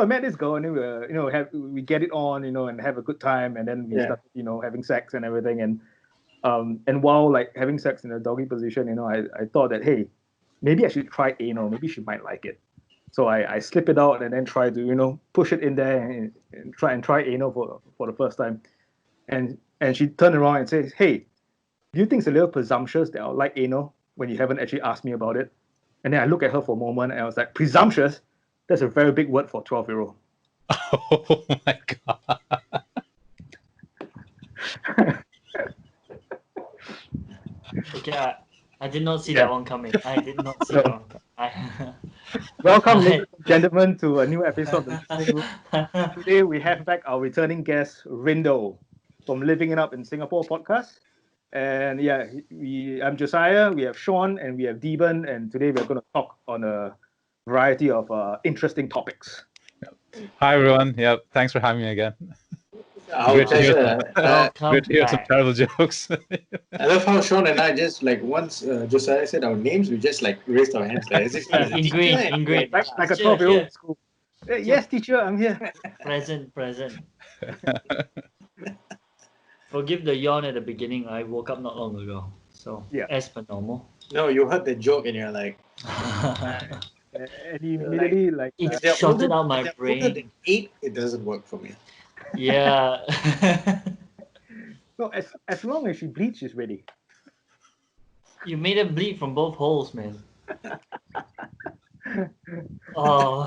I met this girl, and then we get it on, and have a good time, and then we started, having sex and everything, and while like having sex in a doggy position, I thought that, hey, maybe I should try anal. Maybe she might like it. So I slip it out and then try to push it in there and try anal for the first time, and she turned around and says, hey, do you think it's a little presumptuous that I'll like anal when you haven't actually asked me about it? And then I look at her for a moment and I was like, presumptuous? That's a very big word for a 12-year-old. Oh my God. Okay, I did not see that one coming. I did not see that one coming. Welcome, ladies and gentlemen, to a new episode of The Listening Room. Today we have back our returning guest, Rindo, from Living It Up in Singapore podcast. And yeah, I'm Josiah, we have Sean, and we have Deben, and today we're going to talk on a variety of interesting topics. Hi, everyone. Yeah, thanks for having me again. Great to hear some terrible jokes. I love how Sean and I just like once Josiah said our names, we just like raised our hands like as if ingrained. Like a 12-year-old in school. Yes, teacher, I'm here. Present. Forgive the yawn at the beginning. I woke up not long ago, so as per normal. No, you heard the joke and you're like. And immediately it shorted out my brain. Older than 8, it doesn't work for me. Yeah. No, as long as she bleeds, she's ready. You made her bleed from both holes, man. Oh.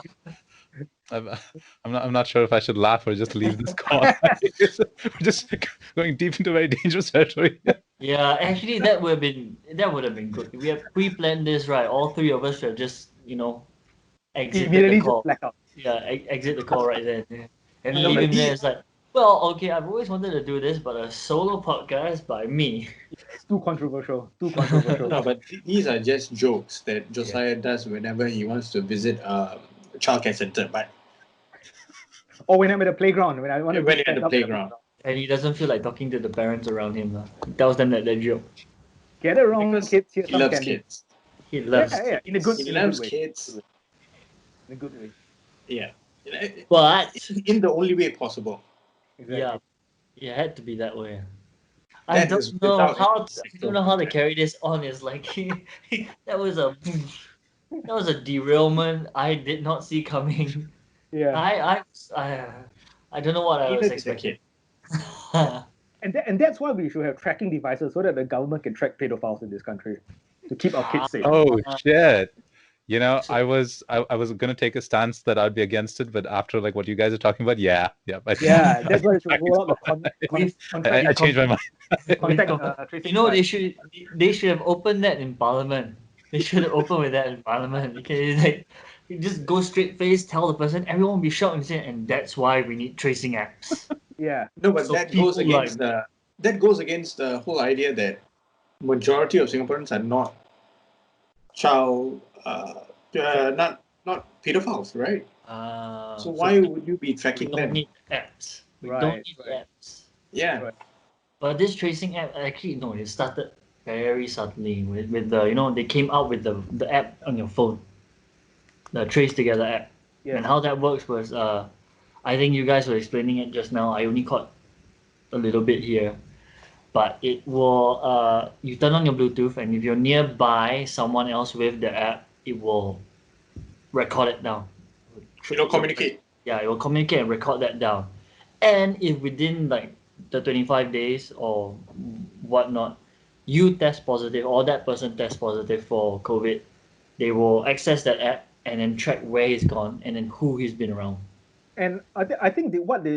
I'm not sure if I should laugh or just leave this call. We're just going deep into very dangerous territory. Yeah, actually, that would have been good. If we have pre-planned this, right? All three of us should just exit the call. Just black out. Yeah, exit the call right then, and leave him there. It's like, well, okay, I've always wanted to do this, but a solo podcast by me. It's too controversial. No, but these are just jokes that Josiah does whenever he wants to visit a childcare center, but. Or when I'm at the playground, when I want to. When you're at the playground. And he doesn't feel like talking to the parents around him. He tells them that joke. Get it wrong, because kids. He loves kids. He loves. Yeah, he loves kids. In a good way. Yeah. But in the only way possible. Exactly. Yeah, it had to be that way. I don't know how to carry this on. It's like that was a derailment I did not see coming. Yeah. I don't know what I was expecting. And that's why we should have tracking devices so that the government can track pedophiles in this country to keep our kids safe. Oh shit! I was gonna take a stance that I'd be against it, but after like what you guys are talking about, that's why we should roll out the I changed my mind. They should have opened that in Parliament. They should have opened with that in Parliament. Okay, you just go straight face, tell the person, everyone will be shocked and say, and that's why we need tracing apps. Yeah. No, but that goes against the whole idea that majority of Singaporeans are not not pedophiles, right? So why would you be tracking them? We don't need apps. We don't need apps. Yeah. Right. But this tracing app, actually, no, it started very subtly with the, they came out with the app on your phone, the Trace Together app. Yeah. And how that works was, I think you guys were explaining it just now. I only caught a little bit here. But it will, you turn on your Bluetooth, and if you're nearby someone else with the app, it will record it down. It will communicate. Yeah, it will communicate and record that down. And if within like the 25 days or whatnot, you test positive or that person tests positive for COVID, they will access that app and then track where he's gone and then who he's been around. And I think what they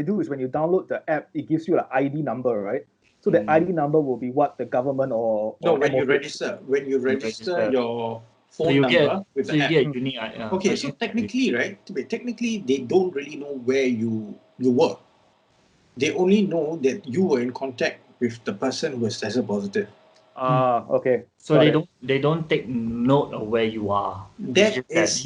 do is when you download the app, it gives you an ID number, right? So the ID number will be what the government when you register your phone number with the app. Get a unique. Okay, so technically, right? Technically, they don't really know where you were. They only know that you were in contact with the person who was tested positive. Okay. So they don't take note of where you are. That is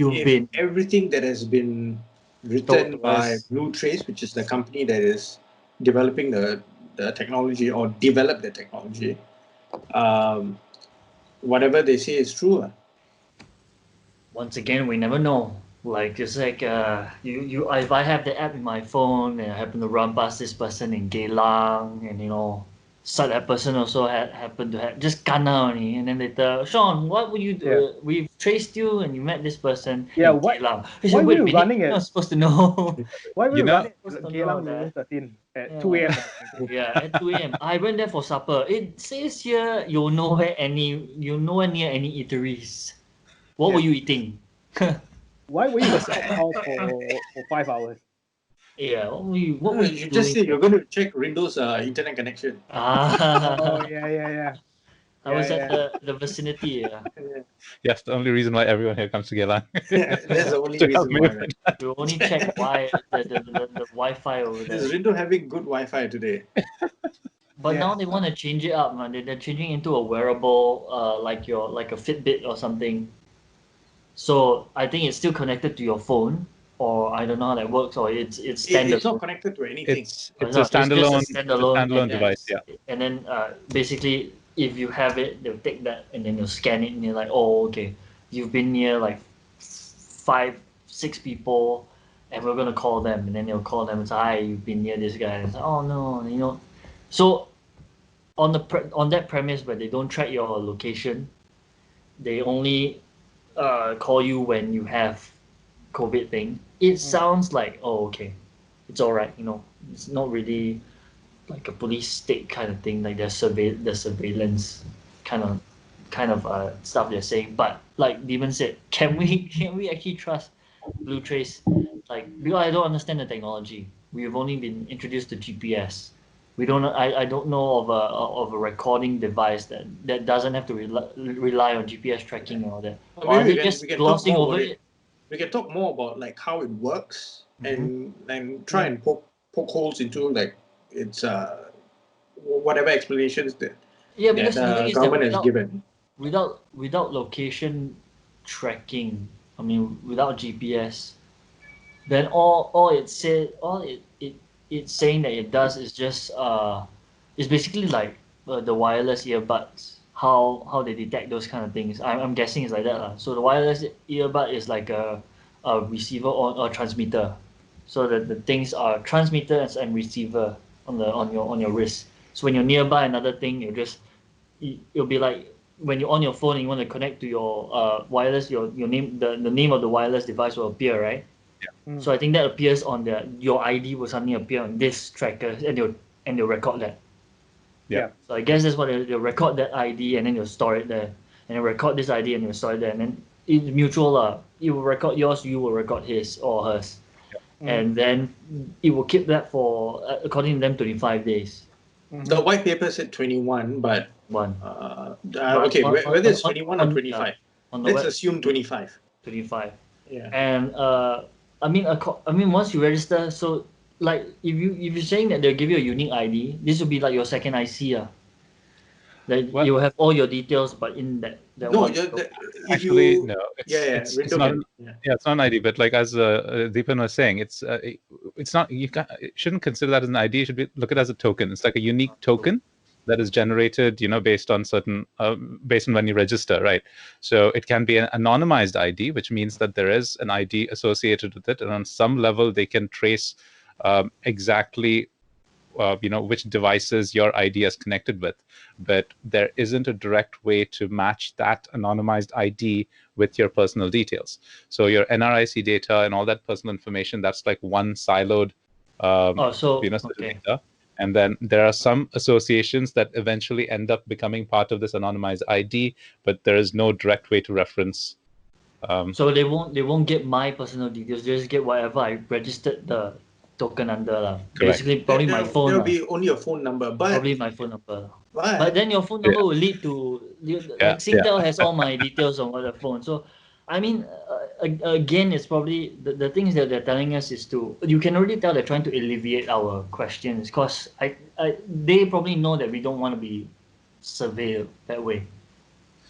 everything that has been written by Blue Trace, which is the company that is developing the technology or develop the technology. Whatever they say is true. Once again, we never know. Like it's like you if I have the app in my phone and I happen to run past this person in Geylang and so that person also happened to have just kana only, and then later, Sean, what would you do? We've traced you and you met this person in Geylang. He said, why were wait a you minute, running you're it? not supposed to know. Why were you running Supposed to know Geylang that. Rural 13 at 2 a.m. Yeah, at 2 a.m. I went there for supper. It says here you're nowhere near any eateries. What were you eating? Why were you at the house for 5 hours? Yeah, what were you just doing? say you're going to check Rindo's internet connection. Oh, yeah. I was at the vicinity. Yes, the only reason why everyone here comes to Geylang. That's the only reason why. Right? We only check why the Wi-Fi over there. Is Rindo having good Wi-Fi today? But now they want to change it up, man. They're changing into a wearable, like a Fitbit or something. So I think it's still connected to your phone, or I don't know how that works, or it's standard. It's not connected to anything. It's a standalone, it's just a standalone device. Yeah. And then basically, if you have it, they'll take that and then they'll scan it, and you're like, oh, okay, you've been near like 5, 6 people, and we're gonna call them, and then they'll call them and say, hi, you've been near this guy. And it's like, oh no, So on that premise where they don't track your location, they only call you when you have COVID thing. It sounds like, oh, okay, it's all right. It's not really like a police state kind of thing, like the surveillance kind of stuff they're saying. But like Demon said, can we actually trust Blue Trace? Like, because I don't understand the technology. We've only been introduced to GPS. We don't. I don't know of a recording device that doesn't have to rely on GPS tracking and all that. Or are they just glossing over it? We can talk more about like how it works and try and poke holes into like its whatever explanations that the government has given. Without location tracking, I mean without GPS, then all it's saying that it does is just it's basically like the wireless earbuds. How they detect those kind of things. I'm guessing it's like that. So the wireless earbud is like a receiver or a transmitter. So the things are transmitter and receiver on your wrist. So when you're nearby another thing, it'll be like when you're on your phone and you want to connect to your wireless, your name, the name of the wireless device will appear, right? Yeah. So I think that appears on your ID will suddenly appear on this tracker, and they'll record that. Yeah. So I guess that's what they'll record that ID and then they'll store it there, and they'll record this ID and they'll store it there, and then it's mutual. It will record yours, you will record his or hers, and then it will keep that for according to them 25 days. The white paper said 21, but okay, whether it's 21 or 25, let's assume 25. 25. Yeah. And I mean, once you register, so like if you're saying that they'll give you a unique ID, this will be like your second IC. Like you have all your details, but in that no. It's not. It's not an ID, but like as Deepan was saying, it's not. You shouldn't consider that as an ID. You should look at it as a token. It's like a unique token that is generated, based on based on when you register, right? So it can be an anonymized ID, which means that there is an ID associated with it, and on some level they can trace exactly which devices your ID is connected with, but there isn't a direct way to match that anonymized ID with your personal details. So your NRIC data and all that personal information, that's like one siloed data. And then there are some associations that eventually end up becoming part of this anonymized ID, but there is no direct way to reference. So they won't get my personal details. They just get whatever I registered the token under. Basically, probably my phone. There'll be only a phone number, but probably my phone number. But then your phone number will lead to like Singtel has all my details on the phone. So, I mean, again, it's probably the things that they're telling us is you can already tell they're trying to alleviate our questions because they probably know that we don't want to be surveilled that way.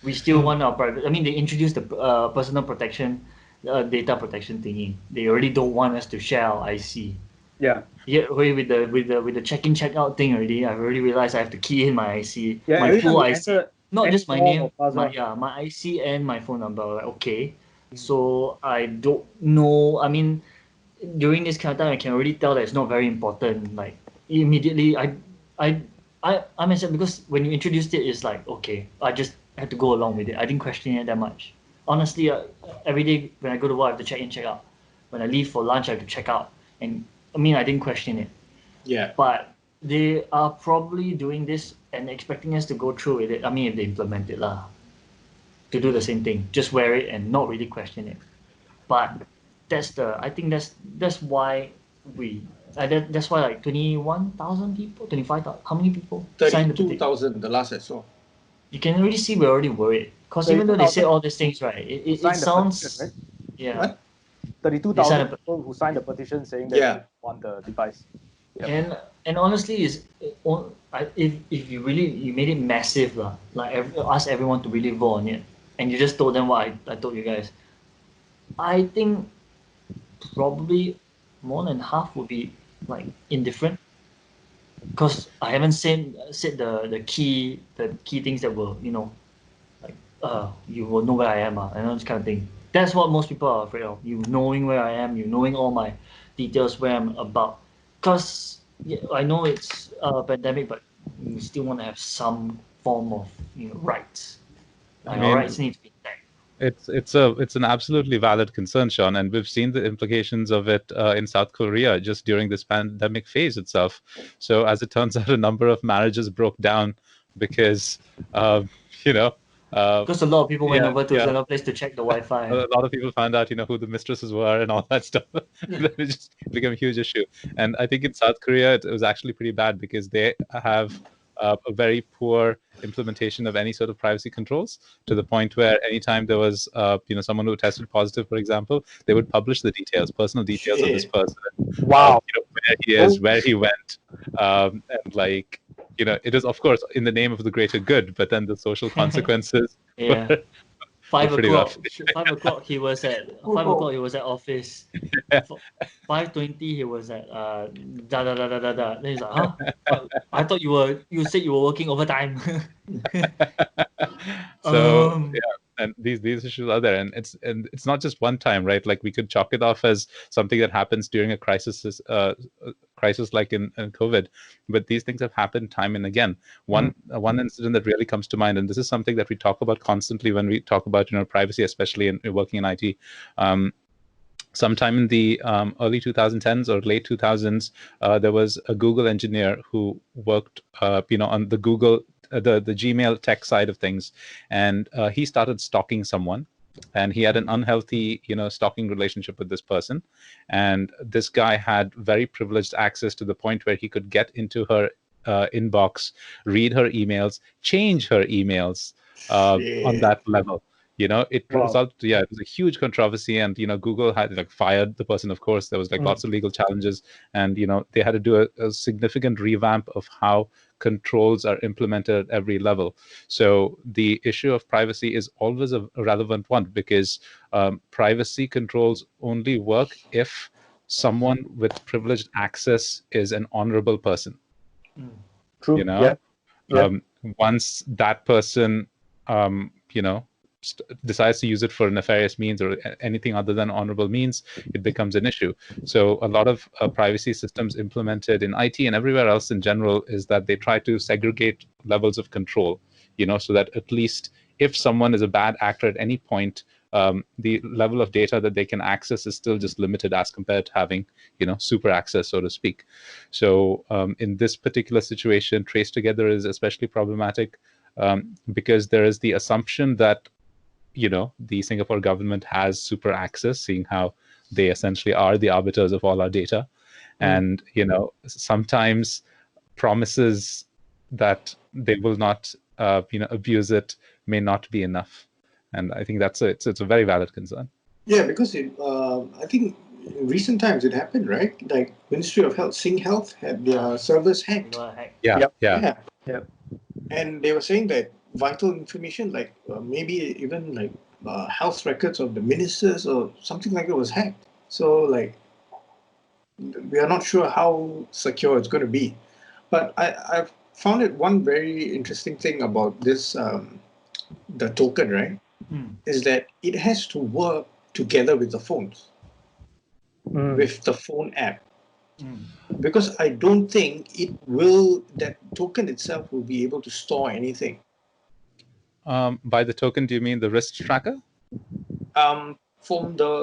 We still want our private. I mean, they introduced the personal protection, data protection thingy. They already don't want us to share our IC. Yeah. Yeah, with the check-in check-out thing already, I've already realized I have to key in my IC, yeah, my full IC, not just my name, my my IC and my phone number. Like, okay, So I don't know. I mean, during this kind of time, I can already tell that it's not very important. Like immediately, I myself, because when you introduced it, it's like okay, I just had to go along with it. I didn't question it that much. Honestly, every day when I go to work, I have to check in, check out. When I leave for lunch, I have to check out. And I mean, I didn't question it. Yeah. But they are probably doing this and expecting us to go through with it. I mean, if they implement it lah, to do the same thing, just wear it and not really question it. But I think that's why that's why like 21,000 people, 25,000, how many people? 32,000, the last I saw. You can already see we're already worried. Because even though they say all these things, right, it sounds... Petition, right? Yeah. What? 32,000 people who signed the petition saying that they want the device. Yep. And honestly, if you made it massive, like ask everyone to really vote on it, and you just told them what I told you guys, I think probably more than half would be like indifferent, because I haven't said the key things that will like you will know where I am and all this kind of thing. That's what most people are afraid of, you knowing where I am, you knowing all my details, where I'm about. Because I know it's a pandemic, but you still want to have some form of rights. Like our rights need to be intact. It's an absolutely valid concern, Sean, and we've seen the implications of it in South Korea just during this pandemic phase itself. So as it turns out, a number of marriages broke down because because a lot of people went over to another place to check the Wi-Fi. A lot of people found out, who the mistresses were and all that stuff. It just became a huge issue. And I think in South Korea, it was actually pretty bad because they have a very poor implementation of any sort of privacy controls, to the point where anytime there was, someone who tested positive, for example, they would publish the personal details of this person. Wow. Where he is, where he went, and like, it is of course in the name of the greater good, but then the social consequences. Yeah. were 5 pretty o'clock. rough. 5 o'clock he was at 5 o'clock he was at office. 5:20 he was at Then he's like, huh? I thought you said you were working overtime. So and these issues are there, and it's not just one time, right? Like we could chalk it off as something that happens during a crisis like in COVID, but these things have happened time and again. One incident that really comes to mind, and this is something that we talk about constantly when we talk about privacy, especially in working in IT. Sometime in the early 2010s or late 2000s, there was a Google engineer who worked on the Google the Gmail tech side of things, and he started stalking someone, and he had an unhealthy stalking relationship with this person, and this guy had very privileged access to the point where he could get into her inbox, read her emails, change her emails on that level. It resulted, it was a huge controversy, and Google had fired the person. Of course, there was lots of legal challenges, and they had to do a significant revamp of how controls are implemented at every level. So the issue of privacy is always a relevant one, because privacy controls only work if someone with privileged access is an honorable person. True. Once that person decides to use it for nefarious means or anything other than honorable means, it becomes an issue. So a lot of privacy systems implemented in IT and everywhere else in general is that they try to segregate levels of control, so that at least if someone is a bad actor at any point, the level of data that they can access is still just limited as compared to having, super access, so to speak. So in this particular situation, Trace Together is especially problematic because there is the assumption that the Singapore government has super access, seeing how they essentially are the arbiters of all our data. And, sometimes promises that they will not, abuse it may not be enough. And I think it's a very valid concern. Yeah, because I think in recent times it happened, right? Like Ministry of Health, Sing Health had their servers hacked. Yeah. And they were saying that vital information, like maybe even like health records of the ministers or something like that was hacked. So like we are not sure how secure it's going to be. But I've found it one very interesting thing about this the token, right? Is that it has to work together with the phones, with the phone app. Because I don't think that token itself will be able to store anything. By the token, do you mean the wrist tracker? From the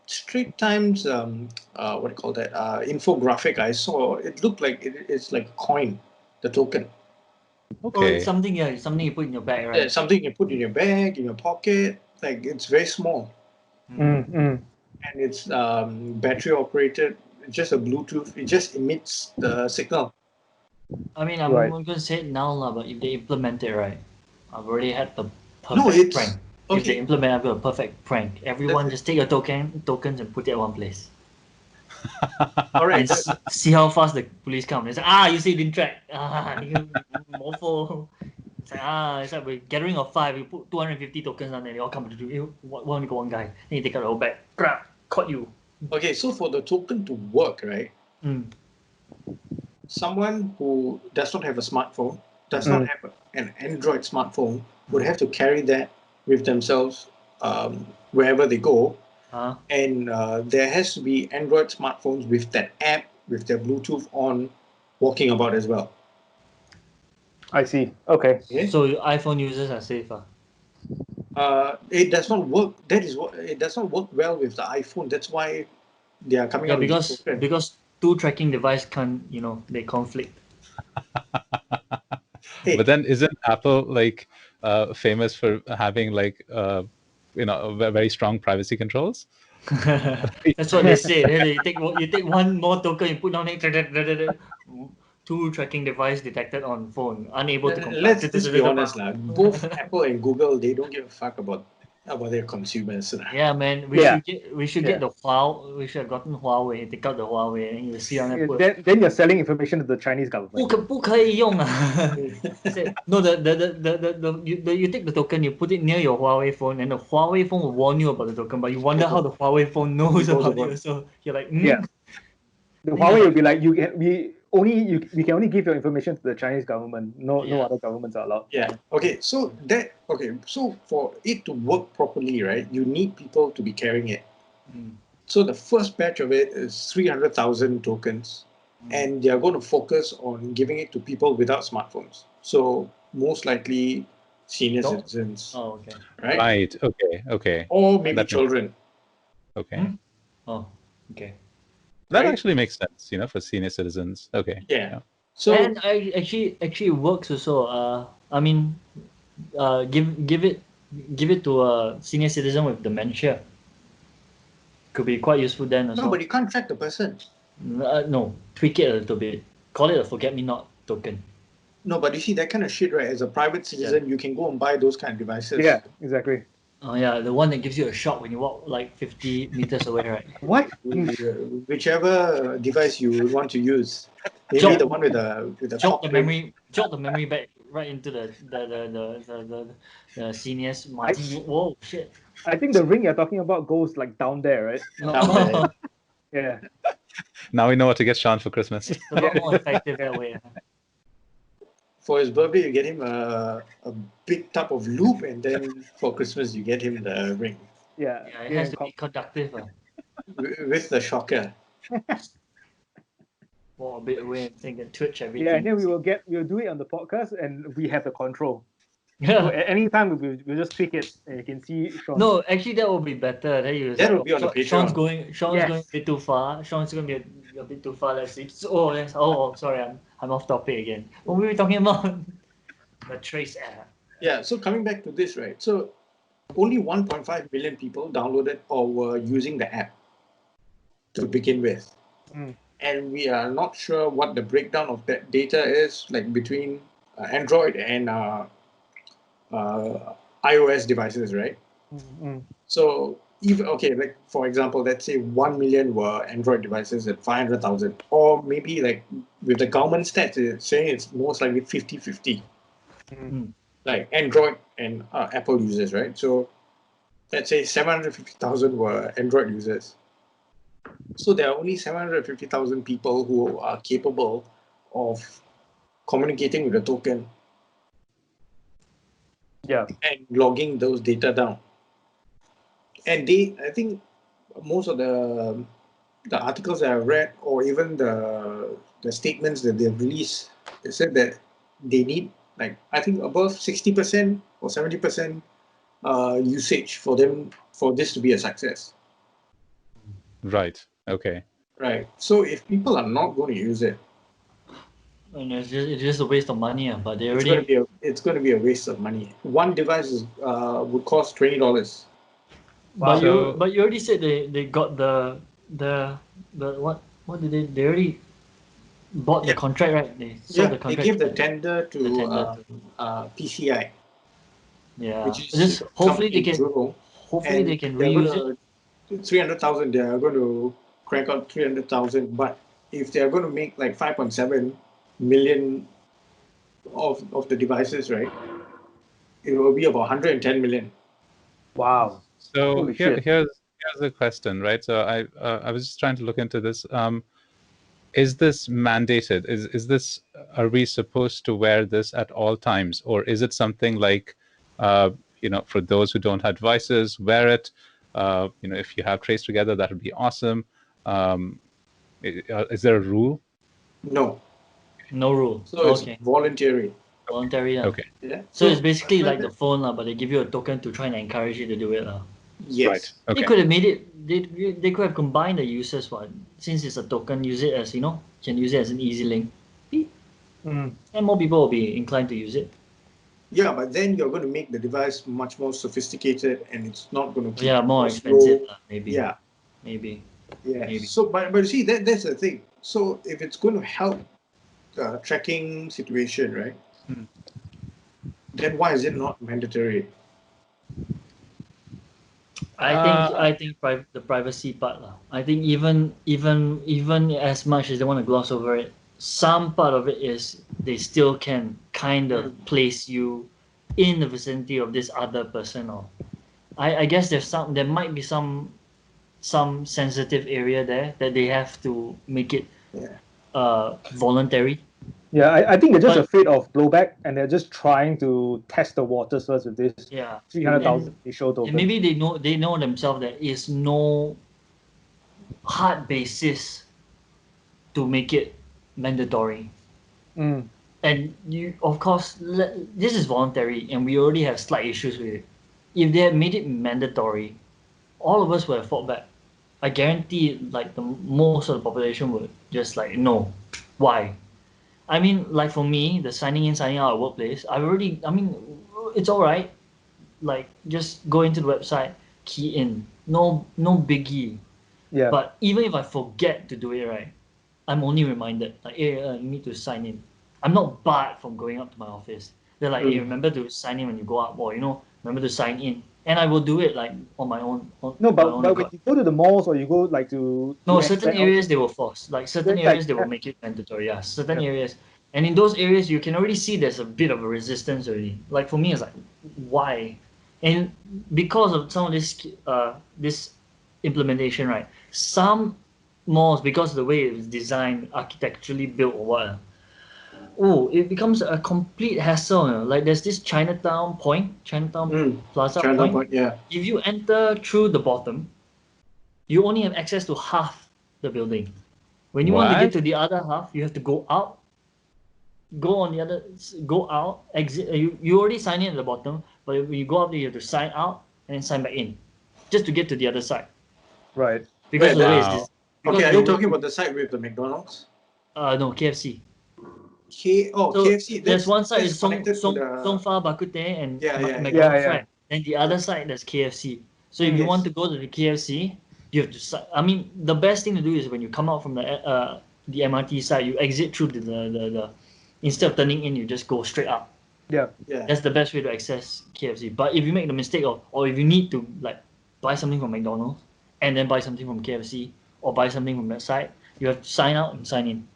Straits Times, what do you call that, infographic I saw, it looked like it's like a coin, the token. Okay. Oh, it's something you put in your bag, right? Yeah, something you put in your bag, in your pocket. Like, it's very small. And it's battery operated. It's just a Bluetooth. It just emits the signal. I mean, I'm going to say it now, but if they implement it right, I've already had the perfect prank. Okay. If they implement, I've got a perfect prank. Everyone just take your tokens and put it at one place. All right. And see how fast the police come. It's like, you say didn't track. You mofo. It's like we're gathering of 5. We put 250 tokens on there. They all come to do. Only got one guy. Then you take out the whole bag. Crap, caught you. Okay, so for the token to work, right? Someone who does not have a smartphone, does not have an Android smartphone, would have to carry that with themselves wherever they go. And there has to be Android smartphones with that app, with their Bluetooth on, walking about as well. I see. Okay. So iPhone users are safer. It does not work. It does not work well with the iPhone. That's why they are coming out with this token. Because two tracking devices they conflict. But then isn't Apple famous for having very strong privacy controls? That's what they say. You take one more token, you put on it. 2 tracking device detected on phone, unable to comply. Let's just be honest, both Apple and Google, they don't give a fuck about their consumers. Yeah, man. We should get the Huawei. We should have gotten Huawei. Take out the Huawei, and you see on that. Then you're selling information to the Chinese government. 不可以用啊 No, you take the token, you put it near your Huawei phone, and the Huawei phone will warn you about the token. But you wonder how the Huawei phone knows about it. So you're like, The Huawei will be like, we can only give your information to the Chinese government. No other governments are allowed. Yeah. So for it to work properly, right, you need people to be carrying it. So the first batch of it is 300,000 tokens, and they are going to focus on giving it to people without smartphones. So most likely senior citizens. Oh, okay. Right. Okay. Or maybe children. Okay. Oh, okay. That actually makes sense, for senior citizens. Okay. Yeah. So and actually works also. I mean, give it to a senior citizen with dementia. Could be quite useful then as well. No, but you can't track the person. No, tweak it a little bit. Call it a forget-me-not token. No, but you see that kind of shit, right? As a private citizen, you can go and buy those kind of devices. Yeah, exactly. Oh yeah, the one that gives you a shock when you walk like 50 meters away, right? What? Whichever device you want to use. Maybe the one with the jog the memory back right into the seniors mind. Whoa, shit. I think the ring you're talking about goes like down there, right? Down there. Yeah. Now we know what to get Sean for Christmas. It's a lot more effective that way. For his birthday, you get him a big tub of lube, and then for Christmas, you get him the ring. Yeah, it has to be conductive. With the shocker. A bit away and think and twitch everything. Yeah, and then we'll do it on the podcast, and we have the control. Yeah. So at any time we'll just tweak it, and you can see Sean. No, actually that would be better. That will be on the Patreon. Sean's going a bit too far. Sean's going to be a bit too far. Let's see. Sorry, I'm off topic again. What were we talking about? The Trace app. Yeah. So coming back to this, right? So only 1.5 million people downloaded or were using the app to begin with. And we are not sure what the breakdown of that data is, like between Android and iOS devices, right? So like for example, let's say 1 million were Android devices and 500,000, or maybe like with the government stats, it's saying it's most likely 50-50, like Android and Apple users, right? So let's say 750,000 were Android users. So there are only 750,000 people who are capable of communicating with the token. Yeah. And logging those data down. And I think most of the articles that I've read, or even the statements that they've released, they said that they need, like, I think above 60% or 70% usage for this to be a success. Right. Okay. Right. So if people are not going to use it, and it's just a waste of money. But they already it's going to be a waste of money. One device would cost $20. Wow. But you already said they got the what did they already bought the contract, right? They sold the contract. They gave the tender to PCI. Yeah. Which is just hopefully they can Jurong, hopefully they can reuse it. 300,000. They are going to crank out 300,000. But if they are going to make like 5.7 million of the devices, right, it will be about 110 million. Wow. So here's the question, right? So I was just trying to look into this. Is this mandated? Is this, are we supposed to wear this at all times, or is it something like, for those who don't have devices, wear it? If you have Trace together, that would be awesome. Is there a rule? No rule. So it's voluntary. Yeah. Okay. Yeah. So it's basically like the phone, but they give you a token to try and encourage you to do it. Yes. Right. Okay. They could have made it. They could have combined the uses. Since it's a token, use it as can use it as an easy link, and more people will be inclined to use it. Yeah, but then you're going to make the device much more sophisticated, and it's not going to be more expensive. Maybe. Yeah. Maybe. Yeah. Maybe. So, but you see, that's the thing. So if it's going to help the tracking situation, right? Then why is it not mandatory? I think the privacy part. I think even as much as they want to gloss over it, some part of it is they still can kind of place you in the vicinity of this other person. Or I guess there might be some sensitive area there that they have to make it voluntary. Yeah, I think they're just afraid of blowback, and they're just trying to test the waters first with this 300,000 initial token. And maybe they know themselves there is no hard basis to make it mandatory. And you, of course, this is voluntary, and we already have slight issues with it. If they had made it mandatory, all of us would have fought back. I guarantee, like, the most of the population would just like, no, why? I mean, like for me, the signing in, signing out at workplace, it's all right. Like, just go into the website, key in, no biggie. Yeah. But even if I forget to do it, right, I'm only reminded, like, hey, you need to sign in. I'm not barred from going up to my office. They're like, hey, remember to sign in when you go up, or remember to sign in. And I will do it like on my own. But when you go to the malls, or you go like to certain areas they will force. Like certain areas they will make it mandatory. Yeah, certain areas. And in those areas, you can already see there's a bit of a resistance already. Like for me, it's like, why? And because of some of this implementation, right? Some malls, because of the way it was designed, architecturally built or what, it becomes a complete hassle. Like there's this Chinatown Plaza point. Yeah. If you enter through the bottom, you only have access to half the building. When you want to get to the other half, you have to go out. Go out, exit. You already sign in at the bottom, but when you go up there, you have to sign out and then sign back in, just to get to the other side. Right. Because the way is this. Okay, are you talking about the side with the McDonald's? No, KFC. KFC. There's one side is Song Fa Bak Kut Teh and McDonald's, right? Then the other side there's KFC. So if you want to go to the KFC, you have to. I mean, the best thing to do is when you come out from the MRT side, you exit through the instead of turning in, you just go straight up. Yeah. That's the best way to access KFC. But if you make the mistake or if you need to like buy something from McDonald's and then buy something from KFC or buy something from that side, you have to sign out and sign in.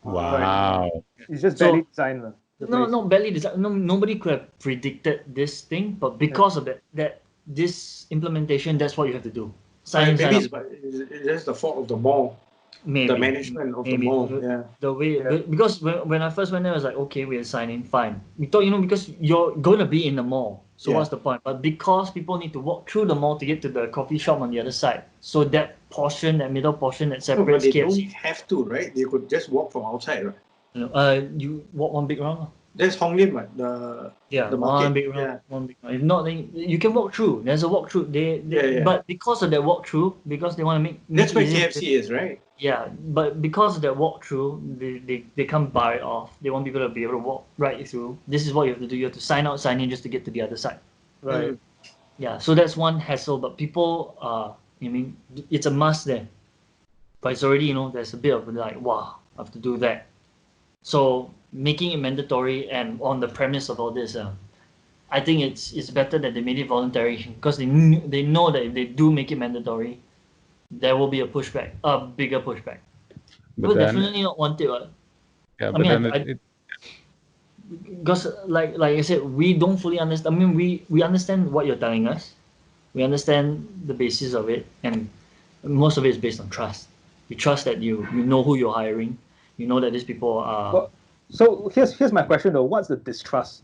Wow. It's just badly designed. Not badly designed. Nobody could have predicted this thing, but because of that this implementation, that's what you have to do. Maybe it's the fault of the mall. Maybe. The management of the mall. The way because when I first went there, I was like, okay, we're signing, fine. We thought, because you're going to be in the mall. So what's the point? But because people need to walk through the mall to get to the coffee shop on the other side, so that portion, that middle portion that separates but they KFC. don't have to, right? They could just walk from outside, right? You walk one big round. That's Hong Lim, right? The market. One big round. One big round. If not, then you can walk through. There's a walk through. But because of that walk through, because they want to make that's where KFC is, right? Yeah, but because of that walk through, they can't bar it off. They want people to be able to walk right through. This is what you have to do. You have to sign out, sign in just to get to the other side. Right. Yeah, so that's one hassle. But people, it's a must there. But it's already, there's a bit of like, wow, I have to do that. So making it mandatory and on the premise of all this, I think it's better that they made it voluntary because they know that if they do make it mandatory, there will be a pushback, a bigger pushback. But definitely not want it. Yeah, but because like I said, we don't fully understand. I mean, we understand what you're telling us. We understand the basis of it, and most of it is based on trust. We trust that you know who you're hiring. You know that these people are. Well, so here's my question though. What's the distrust?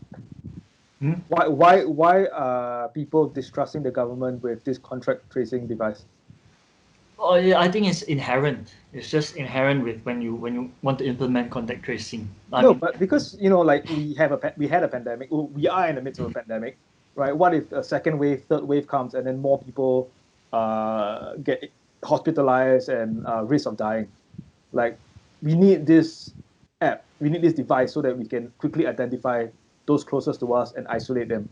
Why are people distrusting the government with this contract tracing device? Oh yeah, I think it's inherent. It's just inherent with when you want to implement contact tracing. But because like we had a pandemic. We are in the midst of a pandemic, right? What if a second wave, third wave comes, and then more people get hospitalized and risk of dying? Like, we need this app, we need this device so that we can quickly identify those closest to us and isolate them.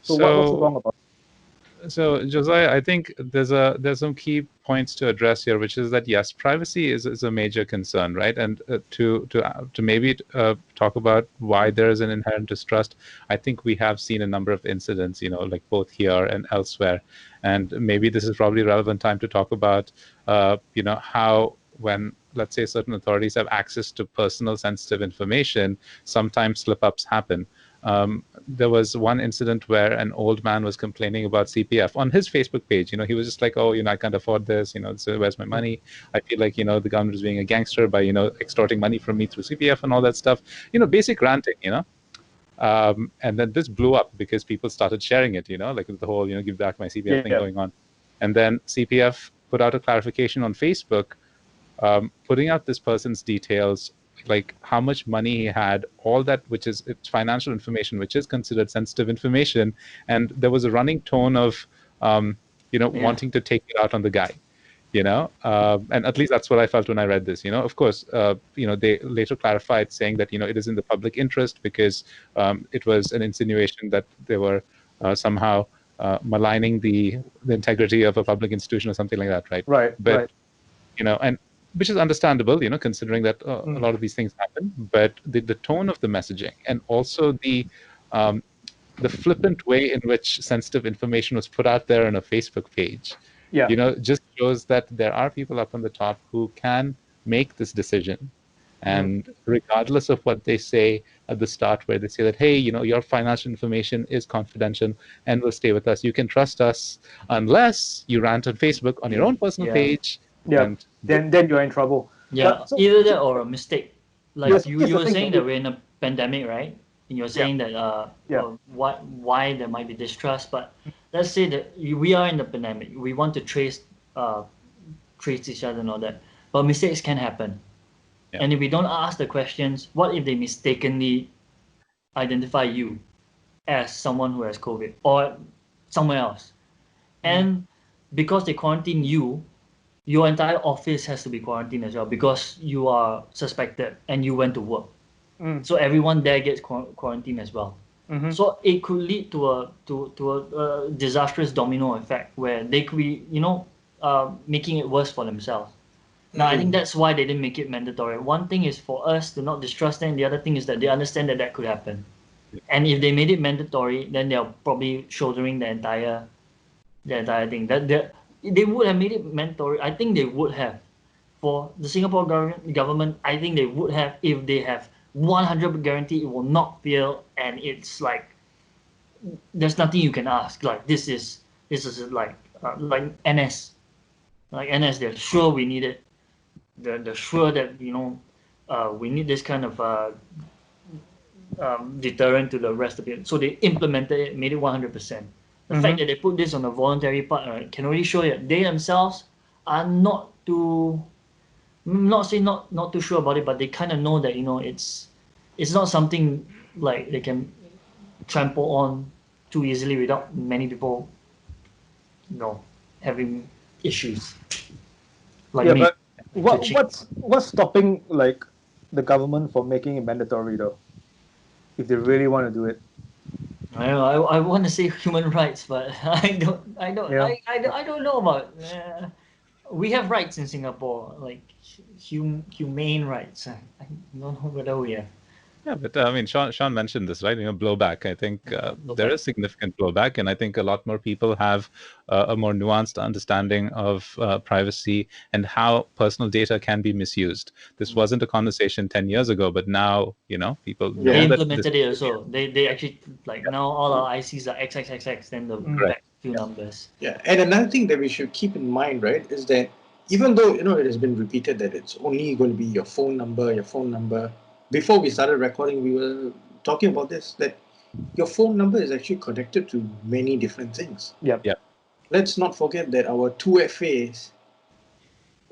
So what's wrong about it? So Josiah, I think there's some key points to address here, which is that yes, privacy is a major concern, right? And to maybe talk about why there is an inherent distrust, I think we have seen a number of incidents, like both here and elsewhere, and maybe this is probably a relevant time to talk about, how when, let's say, certain authorities have access to personal sensitive information, sometimes slip-ups happen. There was one incident where an old man was complaining about CPF on his Facebook page. He was just like, oh, I can't afford this. So where's my money? I feel like, the government is being a gangster by, extorting money from me through CPF and all that stuff. Basic ranting, and then this blew up because people started sharing it, like the whole, give back my CPF thing going on. And then CPF put out a clarification on Facebook, putting out this person's details, like how much money he had, all that, which is it's financial information, which is considered sensitive information. And there was a running tone of, wanting to take it out on the guy, and at least that's what I felt when I read this. Of course, they later clarified saying that, it is in the public interest because it was an insinuation that they were somehow maligning the integrity of a public institution or something like that, right? Right. But, and which is understandable, considering that a lot of these things happen. But the tone of the messaging and also the flippant way in which sensitive information was put out there on a Facebook page, just shows that there are people up on the top who can make this decision. And regardless of what they say at the start, where they say that, hey, your financial information is confidential and will stay with us. You can trust us unless you rant on Facebook on your own personal page. Yeah, and then you're in trouble. Yeah, either that or a mistake. Like you were saying that we're in a pandemic, right? And you're saying that why there might be distrust, but let's say that we are in the pandemic. We want to trace each other and all that, but mistakes can happen. Yeah. And if we don't ask the questions, what if they mistakenly identify you as someone who has COVID or someone else? And because they quarantine you, your entire office has to be quarantined as well because you are suspected and you went to work. So everyone there gets quarantined as well. So it could lead to a disastrous domino effect where they could be, making it worse for themselves. Now, I think that's why they didn't make it mandatory. One thing is for us to not distrust them. The other thing is that they understand that could happen. And if they made it mandatory, then they're probably shouldering the entire thing. That they would have made it mandatory. I think they would have. For the Singapore government, I think they would have if they have 100% guarantee it will not fail, and it's like there's nothing you can ask. Like this is like NS, like NS. They're sure we need it. They're sure that we need this kind of deterrent to the rest of it. So they implemented it, made it 100%. The fact that they put this on the voluntary part can already show that they themselves are not too, not too sure about it, but they kind of know that it's not something like they can trample on too easily without many people, having issues. Like me. But what's stopping like the government from making it mandatory though? If they really want to do it. I don't know. I want to say human rights, but I don't know about. We have rights in Singapore, like humane rights. I don't know whether we are. Yeah, but I mean, Sean mentioned this, right? Blowback. I think there is significant blowback, and I think a lot more people have a more nuanced understanding of privacy and how personal data can be misused. This wasn't a conversation 10 years ago, but now, people know they that implemented it also. They actually now all our ICs are XXXX, then the back few numbers. Yeah, and another thing that we should keep in mind, right, is that even though it has been repeated that it's only going to be your phone number. Before we started recording, we were talking about this, that your phone number is actually connected to many different things. Yep. Let's not forget that our 2FAs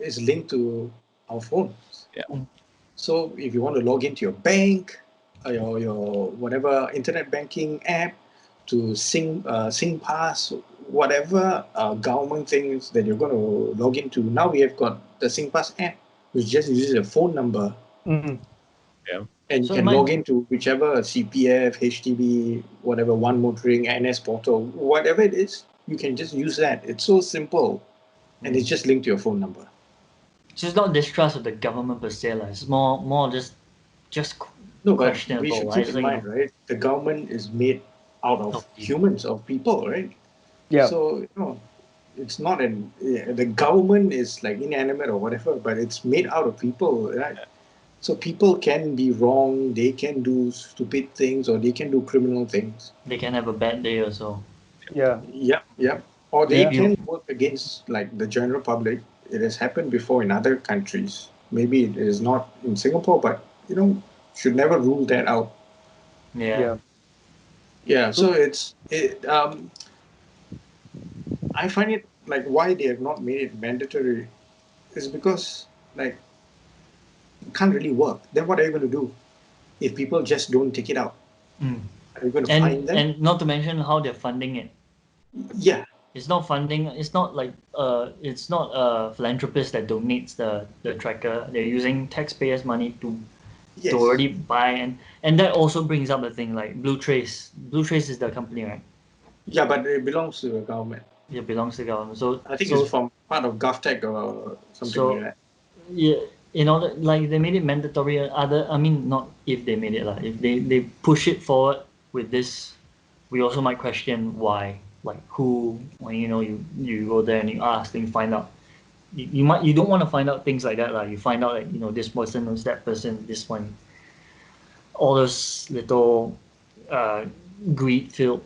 is linked to our phones. Yeah. So if you want to log into your bank, your whatever internet banking app, to SingPass, whatever government things that you're going to log into, now we have got the SingPass app, which just uses a phone number. Yeah. And you can log into whichever CPF, HDB, whatever, One Motoring, NS Portal, whatever it is, you can just use that. It's so simple. And it's just linked to your phone number. So it's not distrust of the government per se. It's more just no, but we should keep in mind, right? The government is made out of humans, of people, right? Yeah. So, it's not the government is like inanimate or whatever, but it's made out of people, right? So people can be wrong, they can do stupid things, or they can do criminal things. They can have a bad day also. Yeah. Yep. Or they can work against like the general public. It has happened before in other countries. Maybe it is not in Singapore, but should never rule that out. Yeah. So I find it like why they have not made it mandatory is because like it can't really work. Then what are you going to do if people just don't take it out? Are you going to find them? And not to mention how they're funding it. Yeah. It's not funding. It's not like it's not a philanthropist that donates the tracker. They're using taxpayers' money to already buy, and that also brings up the thing like Blue Trace. Blue Trace is the company, right? Yeah, but it belongs to the government. It belongs to the government. So I think it's from part of GovTech or something like that. Yeah, like they made it mandatory. Not if they made it if they push it forward with this, we also might question why. Like who, when you go there and you ask and you find out, you don't want to find out things like that. You find out that this person knows that person, this one, all those little greed-filled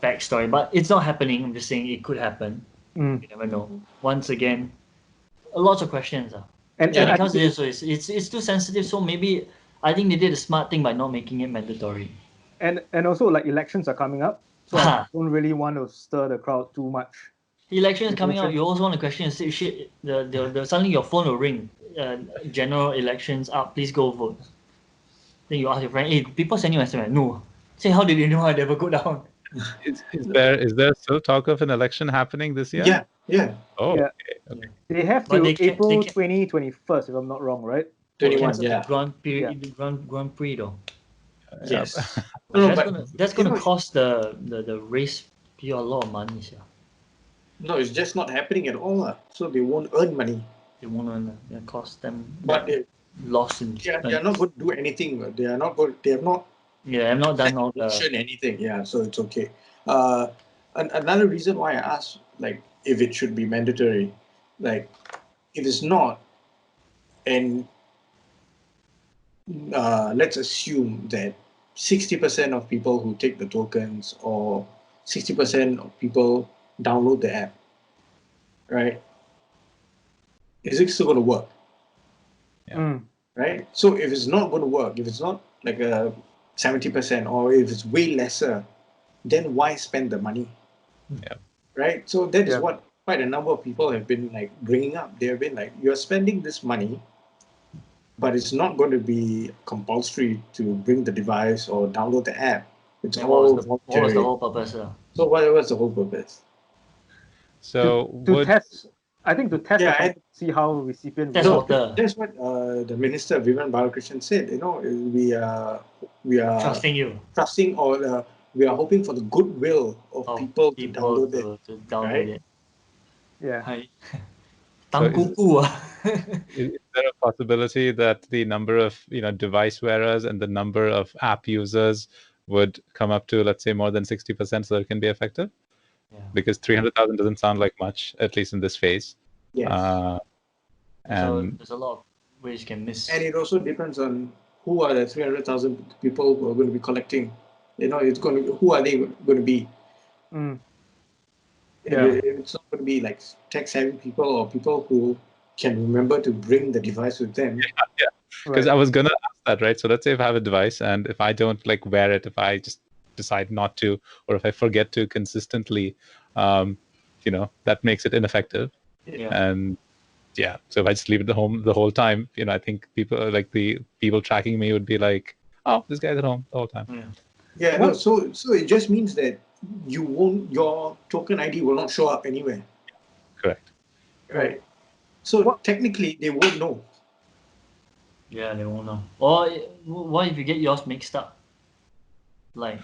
backstory. But it's not happening. I'm just saying it could happen. You never know. Once again, lots of questions. And because it's too sensitive, so maybe I think they did a smart thing by not making it mandatory. And also like elections are coming up, so I don't really want to stir the crowd too much. The election is coming out. You also want to question and say shit. Suddenly your phone will ring. General elections up. Please go vote. Then you ask your friend, "Hey, people send you a SMS?" No. Say, how did you know I never go down? Is there still talk of an election happening this year? Yeah. Oh, yeah. Okay. They have to April 2021, if I'm not wrong, right? 21, yeah. Grand Prix though. Yes. That's gonna cost the race a lot of money. No, it's just not happening at all. So they won't earn money. They won't earn. It cost them. But loss in. They are not going to do anything. They have not. Yeah, I've not done all the anything. Yeah, so it's okay. Another reason why I asked, like, if it should be mandatory, like, if it's not, and let's assume that 60% of people who take the tokens or 60% of people download the app, right? Is it still going to work? Yeah. Right? So if it's not going to work, if it's not like a 70%, or if it's way lesser, then why spend the money? Yeah. Right? So that is what quite a number of people have been like bringing up. They have been like, you're spending this money, but it's not going to be compulsory to bring the device or download the app. It's all what was the whole purpose? So what was the whole purpose? So to test, I think to test and see how recipient. That's what the Minister Vivian Balakrishnan said. We are trusting you, or we are hoping for the goodwill of people to download it. Yeah. Is there a possibility that the number of device wearers and the number of app users would come up to, let's say, more than 60% so that it can be effective? Yeah. Because 300,000 doesn't sound like much, at least in this phase. Yes. So there's a lot of ways you can miss. And it also depends on who are the 300,000 people who are going to be collecting. Who are they going to be? It's not going to be like tech-savvy people or people who can remember to bring the device with them. Yeah. Because I was going to ask that, right? So let's say if I have a device and if I don't wear it, if I just decide not to, or if I forget to consistently, that makes it ineffective. Yeah. And so if I just leave it at home the whole time, I think people the people tracking me would be like, oh, this guy's at home the whole time. Yeah. So it just means that your token ID will not show up anywhere. Correct. Right. So technically they won't know. Yeah, they won't know. Or what if you get yours mixed up? What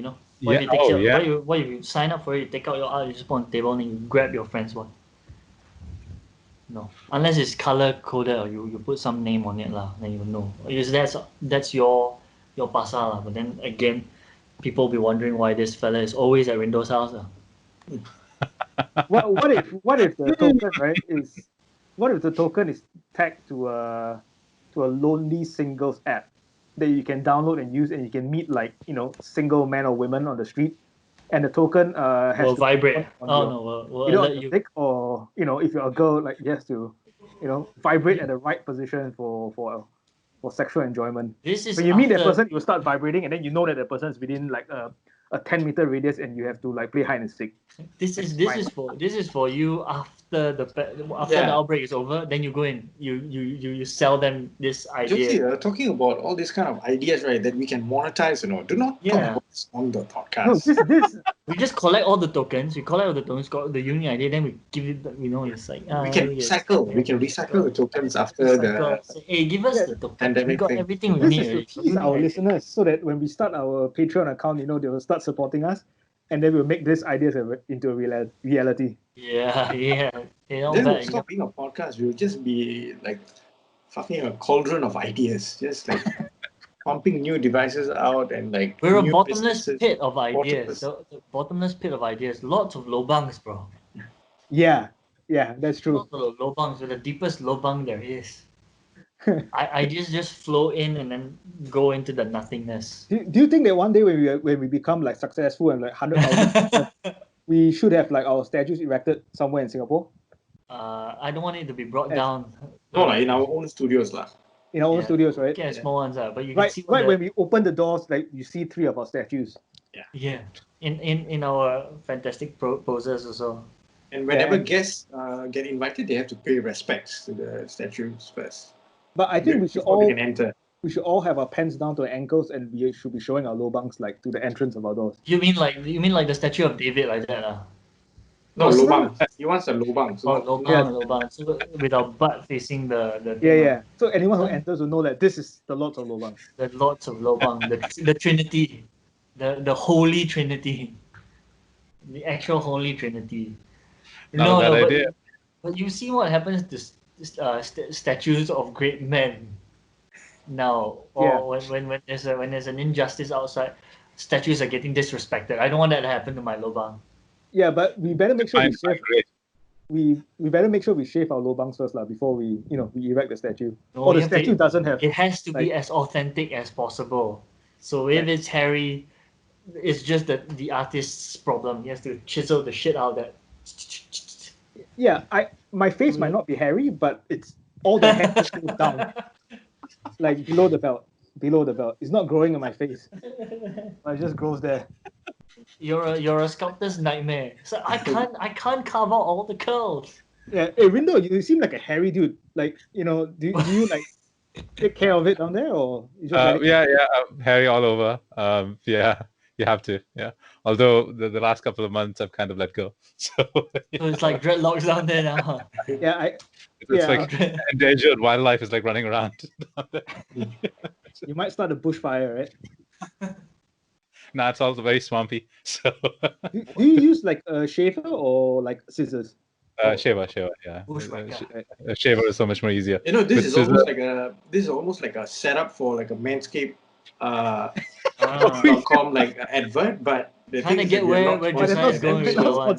if you sign up for it, you take out your art, you just put on the table and you grab your friend's one? No. Unless it's color coded or you put some name on it, then you know. Because that's your pasar. But then again, people will be wondering why this fella is always at Rindo's house. What if the token, right, is what if the token is tagged to a lonely singles app that you can download and use, and you can meet single men or women on the street, and the token has to vibrate. We'll alert you. Dick, or if you're a girl, you have to vibrate at the right position for sexual enjoyment. When you meet that person, you will start vibrating, and then you know that the person is within a 10-meter radius, and you have to play hide and seek. This is for you after the outbreak is over. Then you go and you sell them this idea. Josie, talking about all these kind of ideas, right, that we can monetize. Do not talk about this on the podcast. No, this we just collect all the tokens. We collect all the tokens, got the unique idea. Then we give it. It's like we can recycle. We can recycle the tokens after the. Hey, give us the token. Pandemic. We got thing. everything we need. This is our listeners, so that when we start our Patreon account, they will start supporting us, and then we'll make these ideas into a reality. Yeah. Then we'll stop being a podcast. We'll just be like fucking a cauldron of ideas, just like pumping new devices out and we're a bottomless pit of ideas. The bottomless pit of ideas. Lots of lobangs, bro. Yeah, that's true. Lots of lobangs. We're the deepest lobang there is. Ideas just flow in and then go into the nothingness. Do you think that one day when we become successful and 100,000, we should have our statues erected somewhere in Singapore? I don't want it to be brought down. No, in our own studios, In our own studios, right? Yeah, small ones, but you can see when we open the doors, you see 3 of our statues. Yeah. In our fantastic poses also. And whenever guests get invited, they have to pay respects to the statues first. But I think we should all have our pants down to our ankles, and we should be showing our lobangs to the entrance of our doors. You mean like the statue of David like that? No, lobang. He wants a lobang. So lobang. So with our butt facing the Yeah. So anyone who enters will know that this is the Lords of Lobang. The Lords of Lobang, the Trinity, the Holy Trinity, the actual Holy Trinity. Idea. But you see what happens to statues of great men now, or when there's an injustice outside, statues are getting disrespected. I don't want that to happen to my lobang. Yeah, but we better make sure we better make sure we shave our lobangs first, before we erect the statue. Or the statue doesn't have. It has to be as authentic as possible. So if it's hairy, it's just the artist's problem. He has to chisel the shit out of that. Yeah, my face might not be hairy, but it's all the hair goes down, below the belt. below the belt. It's not growing on my face. It just grows there. You're a sculptor's nightmare. So I can't carve out all the curls. Yeah. Hey, Rindo, you seem like a hairy dude. Like, do you like take care of it down there, or you just hairy all over. Yeah, you have to. Yeah. Although the last couple of months I've kind of let go. So it's like dreadlocks down there now. Yeah, it's like endangered wildlife is like running around. You might start a bushfire, right? Nah, it's also very swampy. So do you use like a shaver or like scissors? Shaver, yeah. Shaver is so much more easier. This is almost like a setup for like a Manscaped .com like advert, but trying to get where Josiah is going with the one.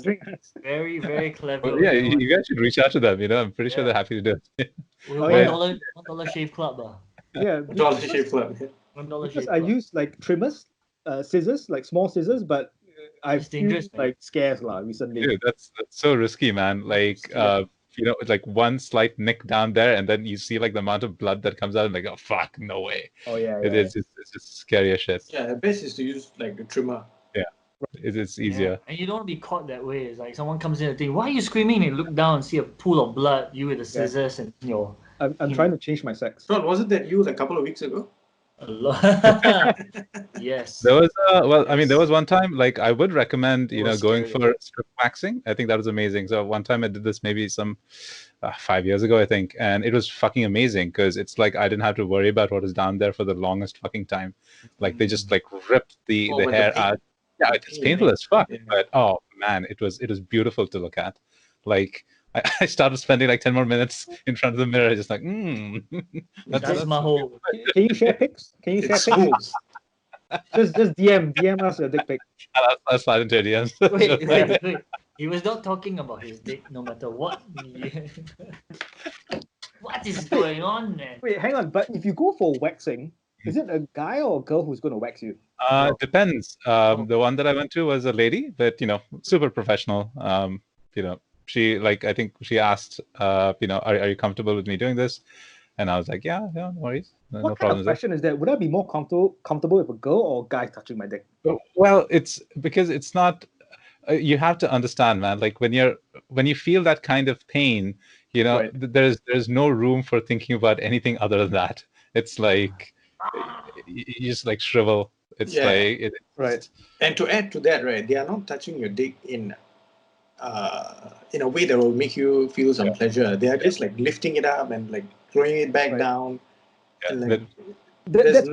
Very, very clever. Well, yeah, you guys should reach out to them. I'm pretty sure they're happy to do it. $1 shave club. Yeah, $1 shave club. $1 because I use like trimmers, scissors, like small scissors, but I've used like scares recently. Dude, that's so risky, man. Like it's like one slight nick down there, and then you see like the amount of blood that comes out, and like, oh fuck, no way. Oh yeah, it's just scary as shit. Yeah, the best is to use like the trimmer. Yeah, it's easier. Yeah. And you don't want to be caught that way. It's like someone comes in and think, why are you screaming? And look down and see a pool of blood. You with the scissors and your. I'm trying to change my sex. Ron, wasn't that you like a couple of weeks ago? A lot. Yes. There was there was one time like I would recommend going for strip waxing. I think that was amazing. So one time I did this maybe some 5 years ago, I think, and it was fucking amazing because it's like I didn't have to worry about what was down there for the longest fucking time. Like they just like ripped the hair out. Yeah, it's painful as fuck, but oh man, it was beautiful to look at. Like I started spending like 10 more minutes in front of the mirror, just like, that's my whole. Can you share pics? Just DM us a dick pic. I'll slide into DMs. Wait. He was not talking about his dick, no matter what. What is going on, man? Wait, hang on. But if you go for waxing, is it a guy or a girl who's going to wax you? Depends. The one that I went to was a lady, but super professional. She I think she asked, are you comfortable with me doing this? And I was like, yeah, no worries. What kind of question is that? Would I be more comfortable with a girl or a guy touching my dick? Well, it's because it's not. You have to understand, man. Like when you feel that kind of pain, right. There's no room for thinking about anything other than that. It's like you just like shrivel. It's right. And to add to that, right, they are not touching your dick in a way that will make you feel some pleasure. They are just like lifting it up and like throwing it back down. Yeah, and, like, there's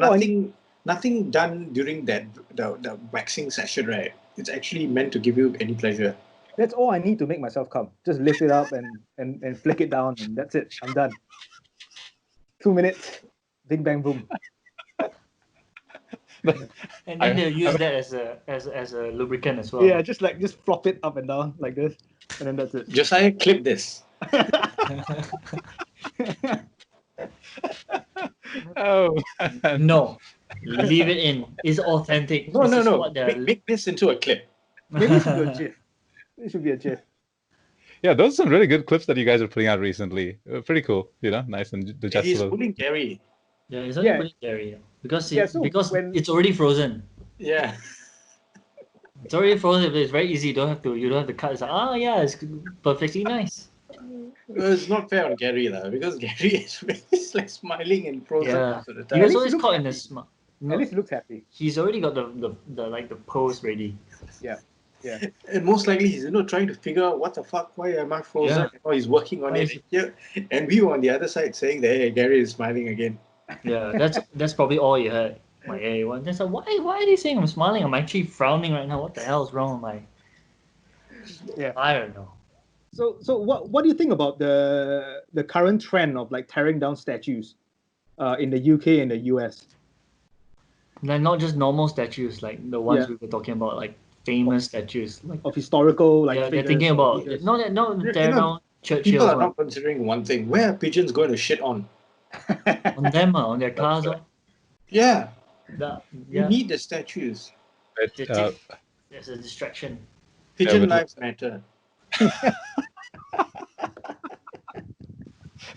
nothing done during the waxing session, right? It's actually meant to give you any pleasure. That's all I need to make myself come. Just lift it up and flick it down, and that's it. I'm done. 2 minutes, bing bang boom. And then they'll use that as a lubricant as well. Yeah, just flop it up and down like this, and then that's it. Josiah, clip this. Oh no, leave it in. It's authentic. No. Make this into a clip. Maybe it should be a GIF. It should be a GIF. Yeah, those are some really good clips that you guys are putting out recently. Pretty cool, nice and digestible. He's pulling Gary. Yeah, it's only pulling Gary because it's already frozen. Yeah. It's already frozen. It's very easy. You don't have to cut. It's like, it's perfectly nice. Well, it's not fair on Gary because Gary is like smiling and frozen most of the time. He was always caught in the smile. At least he looks happy. He's already got the pose ready. Yeah. And most likely he's trying to figure out what the fuck, why am I frozen? Yeah. Or he's working on it here. And we were on the other side saying that hey, Gary is smiling again. Yeah, that's probably all you heard. Like everyone. That's like, why are they saying I'm smiling? I'm actually frowning right now. What the hell is wrong with my? Yeah, I don't know. So what do you think about the current trend of like tearing down statues, in the UK and the US? Like not just normal statues, like the ones we were talking about, like famous statues, like of historical, like they're thinking about not tear down churches. People are not considering one thing: where are pigeons going to shit on? On them, on their cars. Yeah. You need the statues. There's a distraction. Pigeon lives matter.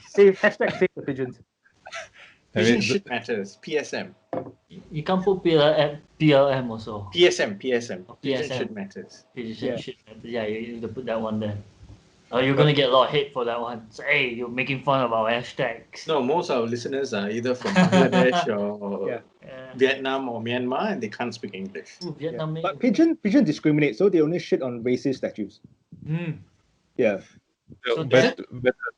Save the pigeons. Pigeon shit matters. PSM. You can't put PLM also. PSM. PSM. Pigeon shit matters. Pigeon shit matters. Yeah, you need to put that one there. You're gonna get a lot of hate for that one. So, hey, you're making fun of our hashtags. No, most of our listeners are either from Bangladesh or Vietnam or Myanmar, and they can't speak English. Ooh, Vietnam. But pigeon discriminate, so they only shit on racist statues. Yeah. But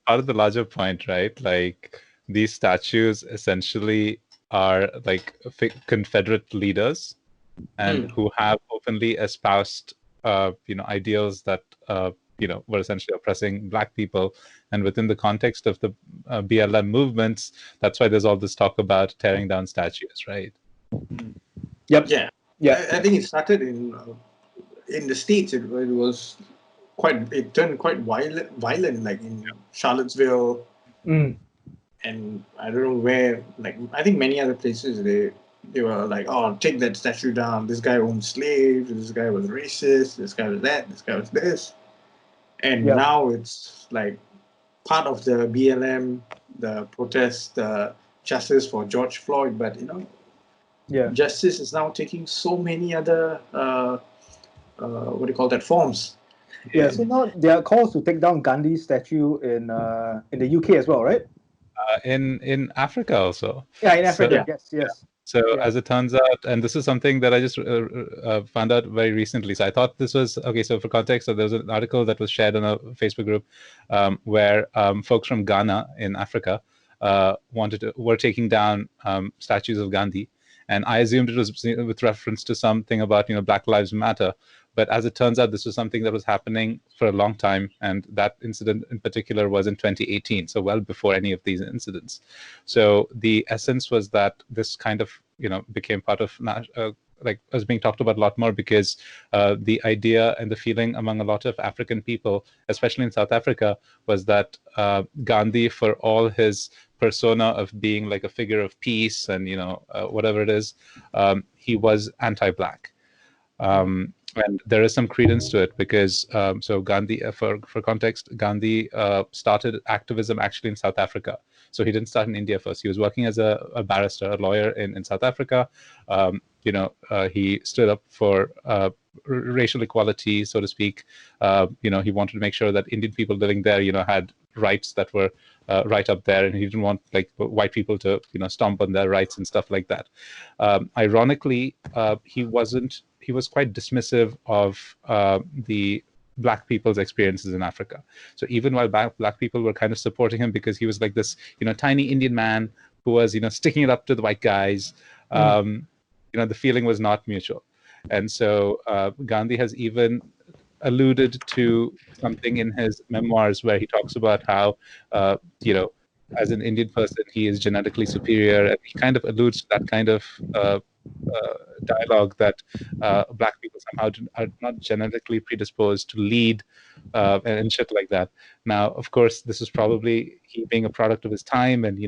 part of the larger point, right? Like these statues essentially are like Confederate leaders, and who have openly espoused, ideals that were essentially oppressing Black people. And within the context of the BLM movements, that's why there's all this talk about tearing down statues, right? Yep. Yeah. I think it started in the States. It was it turned quite violent, like in Charlottesville, and I don't know where. Like I think many other places they were like, oh, take that statue down. This guy owned slaves. This guy was racist. This guy was that. This guy was this. And now it's like part of the BLM, the protest, the justice for George Floyd. But justice is now taking so many other forms. Yeah. So now there are calls to take down Gandhi's statue in the UK as well, right? In Africa also. Yeah, in Africa. Yes. So as it turns out, and this is something that I just found out very recently. So I thought this was okay. So for context, so there was an article that was shared on a Facebook group where folks from Ghana in Africa were taking down statues of Gandhi, and I assumed it was with reference to something about Black Lives Matter. But as it turns out, this was something that was happening for a long time, and that incident in particular was in 2018, so well before any of these incidents. So the essence was that this kind of became part of was being talked about a lot more because the idea and the feeling among a lot of African people, especially in South Africa, was that Gandhi, for all his persona of being like a figure of peace and whatever it is, he was anti-Black. And there is some credence to it because so Gandhi, for context, Gandhi started activism actually in South Africa. So he didn't start in India first. He was working as a barrister, a lawyer in South Africa. He stood up for racial equality, so to speak. He wanted to make sure that Indian people living there, had rights that were right up there, and he didn't want like white people to, stomp on their rights and stuff like that. Ironically, he was quite dismissive of the Black people's experiences in Africa. So even while Black people were kind of supporting him because he was like this, tiny Indian man who was, sticking it up to the white guys, the feeling was not mutual. And so Gandhi has even alluded to something in his memoirs where he talks about how, as an Indian person, he is genetically superior. And he kind of alludes to that kind of dialogue that Black people somehow are not genetically predisposed to lead and shit like that. Now, of course, this is probably he being a product of his time, and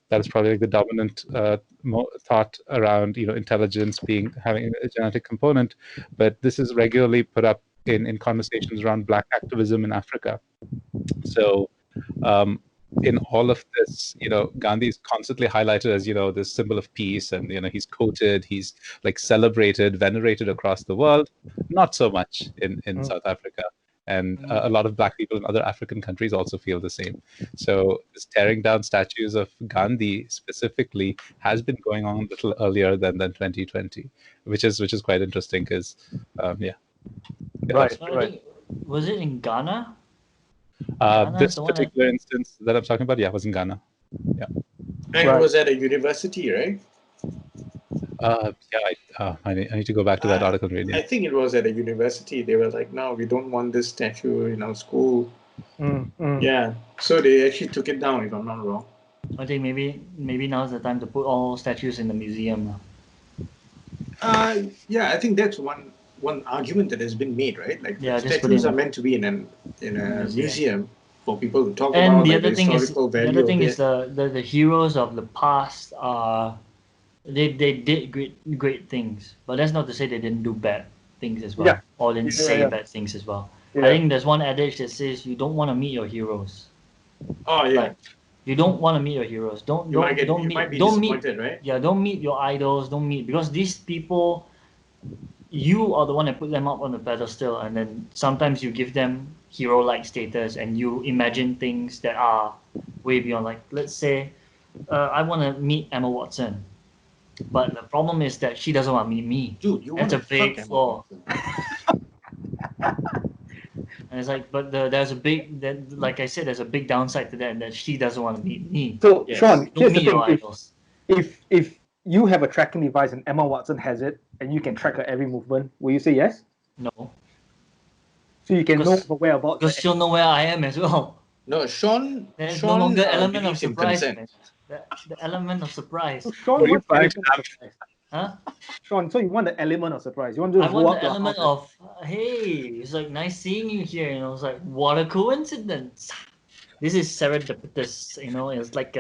that is probably like the dominant thought around intelligence having a genetic component. But this is regularly put up in conversations around Black activism in Africa. So in all of this, Gandhi is constantly highlighted as, this symbol of peace, and, he's quoted, he's like celebrated, venerated across the world. Not so much in South Africa. And a lot of Black people in other African countries also feel the same. So this tearing down statues of Gandhi specifically has been going on a little earlier than 2020, which is quite interesting because, Right. Was it in Ghana? This particular instance that I'm talking about, was in Ghana. Yeah. And it was at a university, right? I need to go back to that article. Really, I think it was at a university. They were like, "No, we don't want this statue in our school." Yeah, so they actually took it down, if I'm not wrong. I think maybe now's the time to put all statues in the museum. I think that's one argument that has been made, right? Like statues are meant to be in a museum for people to talk about. And the other thing is the heroes of the past are. They did great things, but that's not to say they didn't do bad things as well, or didn't say bad things as well. I think there's one adage that says you don't want to meet your heroes. Oh yeah. You don't want to meet your heroes. Don't meet, disappointed, right? Yeah, don't meet your idols. Don't meet, because these people, you are the one that put them up on the pedestal, and then sometimes you give them hero-like status, and you imagine things that are way beyond. Like, let's say, I want to meet Emma Watson, but the problem is that she doesn't want to meet me. Dude, that's a big flaw. And it's like, but there's a big, like I said, there's a big downside to that she doesn't want to meet me. So, Sean, here's the thing. If you have a tracking device and Emma Watson has it, and you can track her every movement, will you say yes? No. So you can know her whereabouts. Because she'll know where I am as well. No, Sean. There's no longer element of surprise. The element of surprise. So Sean wants the element of surprise. Huh? Sean, so you want the element of surprise. You want to I want the element of, hey, it's like nice seeing you here. You know, it's like, what a coincidence. This is serendipitous. You know, it's like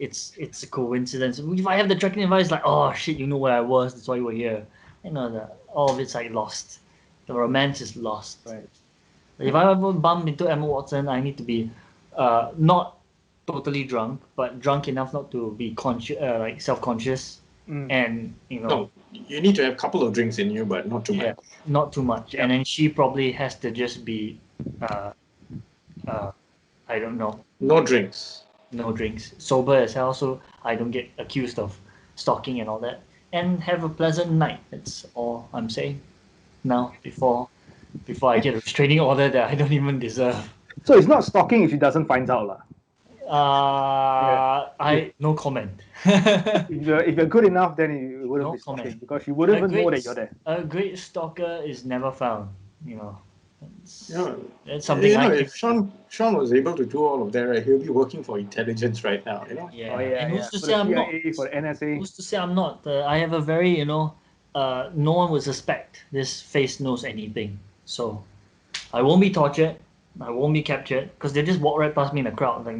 it's a coincidence. If I have the tracking device, like, oh shit, you know where I was. That's why you were here. You know, all of it's like lost. The romance is lost. Right. If I ever bump into Emma Watson, I need to be not totally drunk, but drunk enough not to be like self-conscious. And you know, no, you need to have a couple of drinks in you, but not too much. Not too much. And then she probably has to just be I don't know. No drinks. Sober as hell, so I don't get accused of stalking and all that. And have a pleasant night. That's all I'm saying. Now, before I get a restraining order that I don't even deserve. So it's not stalking if she doesn't find out, lah. No comment. if you're good enough, then you wouldn't be stalking, because she wouldn't even know that you're there. A great stalker is never found. You know. It's something. If Sean was able to do all of that, right, he'll be working for intelligence right now. You know. Yeah. And who's to say I'm not? For NSA. Who's to say I'm not? I have a very, no one would suspect this face knows anything. So, I won't be tortured. I won't be captured, because they just walk right past me in the crowd. Like,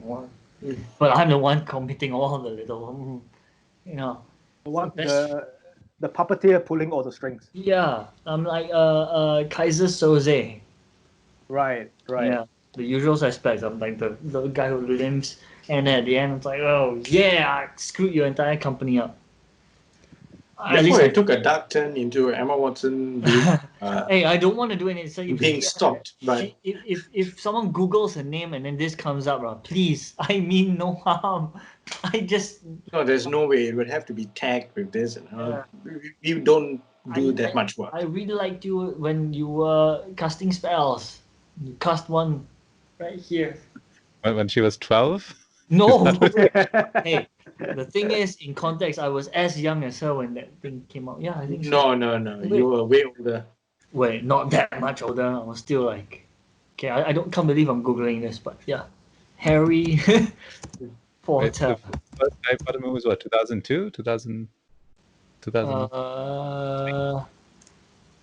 what? But I'm the one committing all the little, you know. The puppeteer pulling all the strings. Yeah, I'm like Kaiser Soze. Right. Yeah, the usual suspects. I'm like the guy who limps, and at the end it's like, oh yeah, I screwed your entire company up. At least I took a dark turn into Emma Watson being, hey, I don't want to do anything. So being stopped. But if someone Googles her name and then this comes up, please, I mean no harm. No, there's no way. It would have to be tagged with this. We don't do that much work. I really liked you when you were casting spells. You cast one right here. When she was 12? No. Hey, the thing is, in context, I was as young as her when that thing came out. Yeah, I think so. No. You were way older. Wait, not that much older. I was still like... Okay, I can't believe I'm Googling this, but yeah. Harry Potter. The first Harry Potter movie was what, 2002? 2000?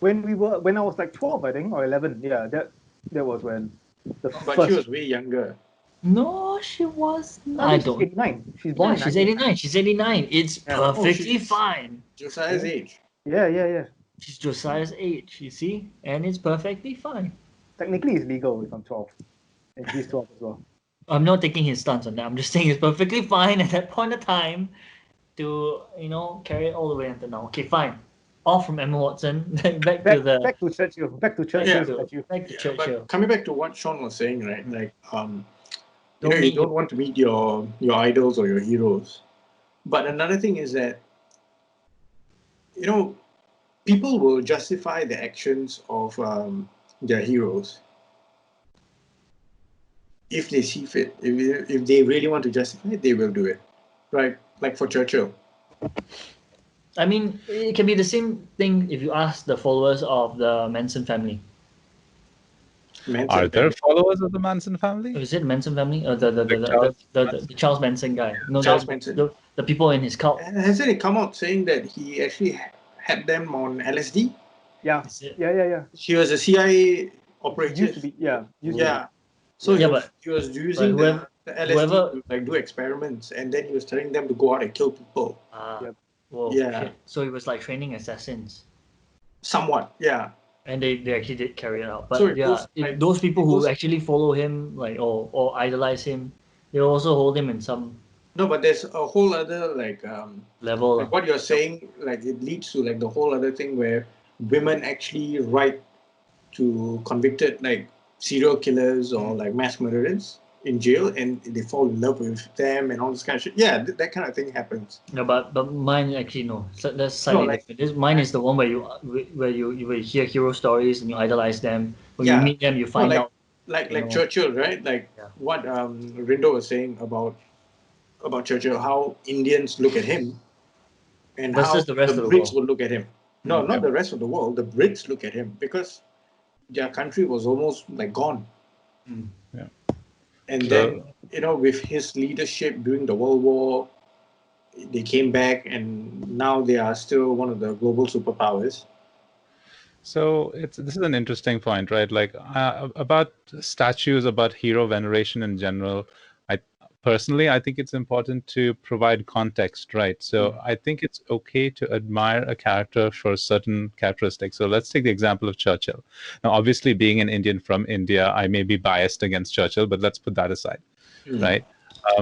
When I was like 12, I think, or 11. Yeah, that was when But she was way younger. No, she was not. I don't. 89. She's born. She's 89. She's 89. It's perfectly fine. Josiah's age. Yeah. She's Josiah's age, you see? And it's perfectly fine. Technically, it's legal if I'm 12. And she's 12 as well. I'm not taking his stance on that. I'm just saying it's perfectly fine at that point of time to, carry it all the way until now. Okay, fine. Off from Emma Watson. Back to Churchill. Back to Churchill. But coming back to what Sean was saying, right? Like, you don't want to meet your idols or your heroes. But another thing is that, people will justify the actions of their heroes if they see fit. If they really want to justify it, they will do it. Right? Like for Churchill. I mean, it can be the same thing if you ask the followers of the Manson family. Are there followers of the Manson family? Is it Manson family? The Charles Manson guy? No, Charles Manson. The people in his cult. Hasn't it come out saying that he actually had them on LSD? Yeah. He was a CIA operative. Used to be, yeah. So he was using the LSD to do experiments, and then he was telling them to go out and kill people. Well, yeah. Shit. So he was like training assassins. Somewhat, yeah. And they actually did carry it out. But those people who actually follow him, like or idolize him, They also hold him in some. No, but there's a whole other level. Like what you're saying, like it leads to like the whole other thing where women actually write to convicted like serial killers or like mass murderers in jail, and they fall in love with them and all this kind of shit. Yeah, that kind of thing happens. No, but mine actually no. So that's slightly different. Mine is the one where you hear hero stories and you idolize them. When you meet them, you find out. Like Churchill, right? Like what Rindo was saying about Churchill, how Indians look at him, and versus how the rest the of the Brits world. would look at him. No, not the rest of the world. The Brits look at him because their country was almost like gone. Yeah. And then, with his leadership during the World War, they came back, and now they are still one of the global superpowers. So this is an interesting point, right? Like about statues, about hero veneration in general. I think it's important to provide context, right? So I think it's okay to admire a character for certain characteristics. So let's take the example of Churchill. Now, obviously, being an Indian from India, I may be biased against Churchill, but let's put that aside, right?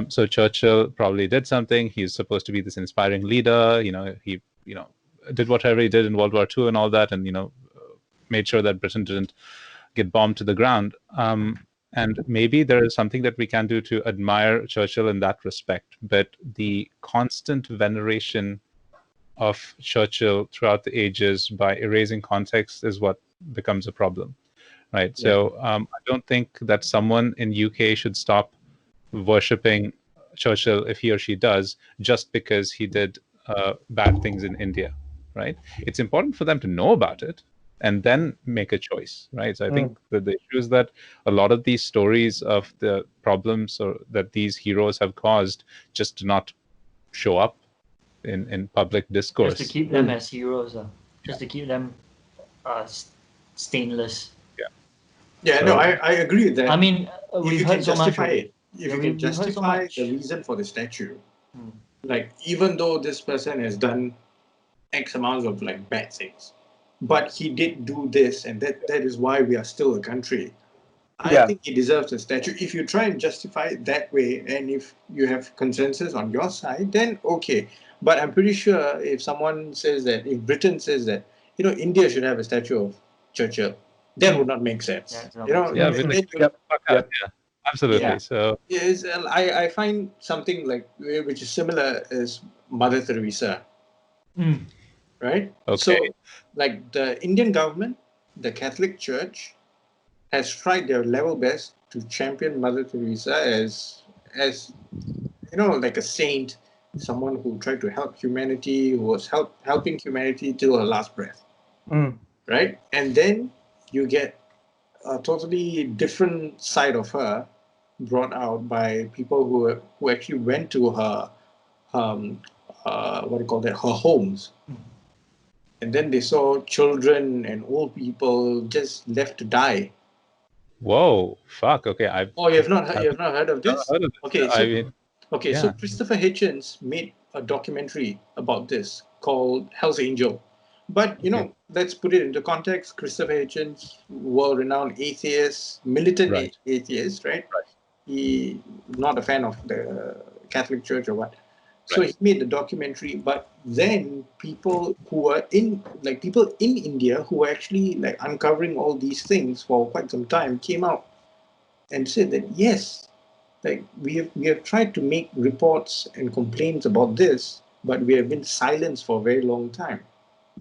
So Churchill probably did something. He's supposed to be this inspiring leader. He did whatever he did in World War II and all that, and made sure that Britain didn't get bombed to the ground. And maybe there is something that we can do to admire Churchill in that respect. But the constant veneration of Churchill throughout the ages by erasing context is what becomes a problem, right? Yeah. So I don't think that someone in UK should stop worshipping Churchill if he or she does, just because he did bad things in India, right? It's important for them to know about it and then make a choice, right? So I think that the issue is that a lot of these stories of the problems or that these heroes have caused just do not show up in public discourse. Just to keep them as heroes, just to keep them stainless. Yeah, so, no, I agree with that. I mean, we've heard so much. If you can justify the reason for the statue, like even though this person has done X amounts of like bad things, but he did do this, and that is why we are still a country. I think he deserves a statue. If you try and justify it that way, and if you have consensus on your side, then okay. But I'm pretty sure if someone says that, if Britain says that, India should have a statue of Churchill, that would not make sense. Absolutely. Yeah. So yes, I find something like which is similar as Mother Teresa. Right? Okay. So, like the Indian government, the Catholic Church has tried their level best to champion Mother Teresa as like a saint, someone who tried to help humanity, who was helping humanity till her last breath. Right? And then you get a totally different side of her brought out by people who actually went to her her homes. And then they saw children and old people just left to die. Whoa, fuck. Okay, you have not heard of this? Heard of this. Okay, so Christopher Hitchens made a documentary about this called Hell's Angel. But let's put it into context. Christopher Hitchens, world-renowned atheist, militant atheist, right? He not a fan of the Catholic Church or what. So he made the documentary, but then people in India who were actually like uncovering all these things for quite some time came out and said that yes, like we have tried to make reports and complaints about this, but we have been silenced for a very long time.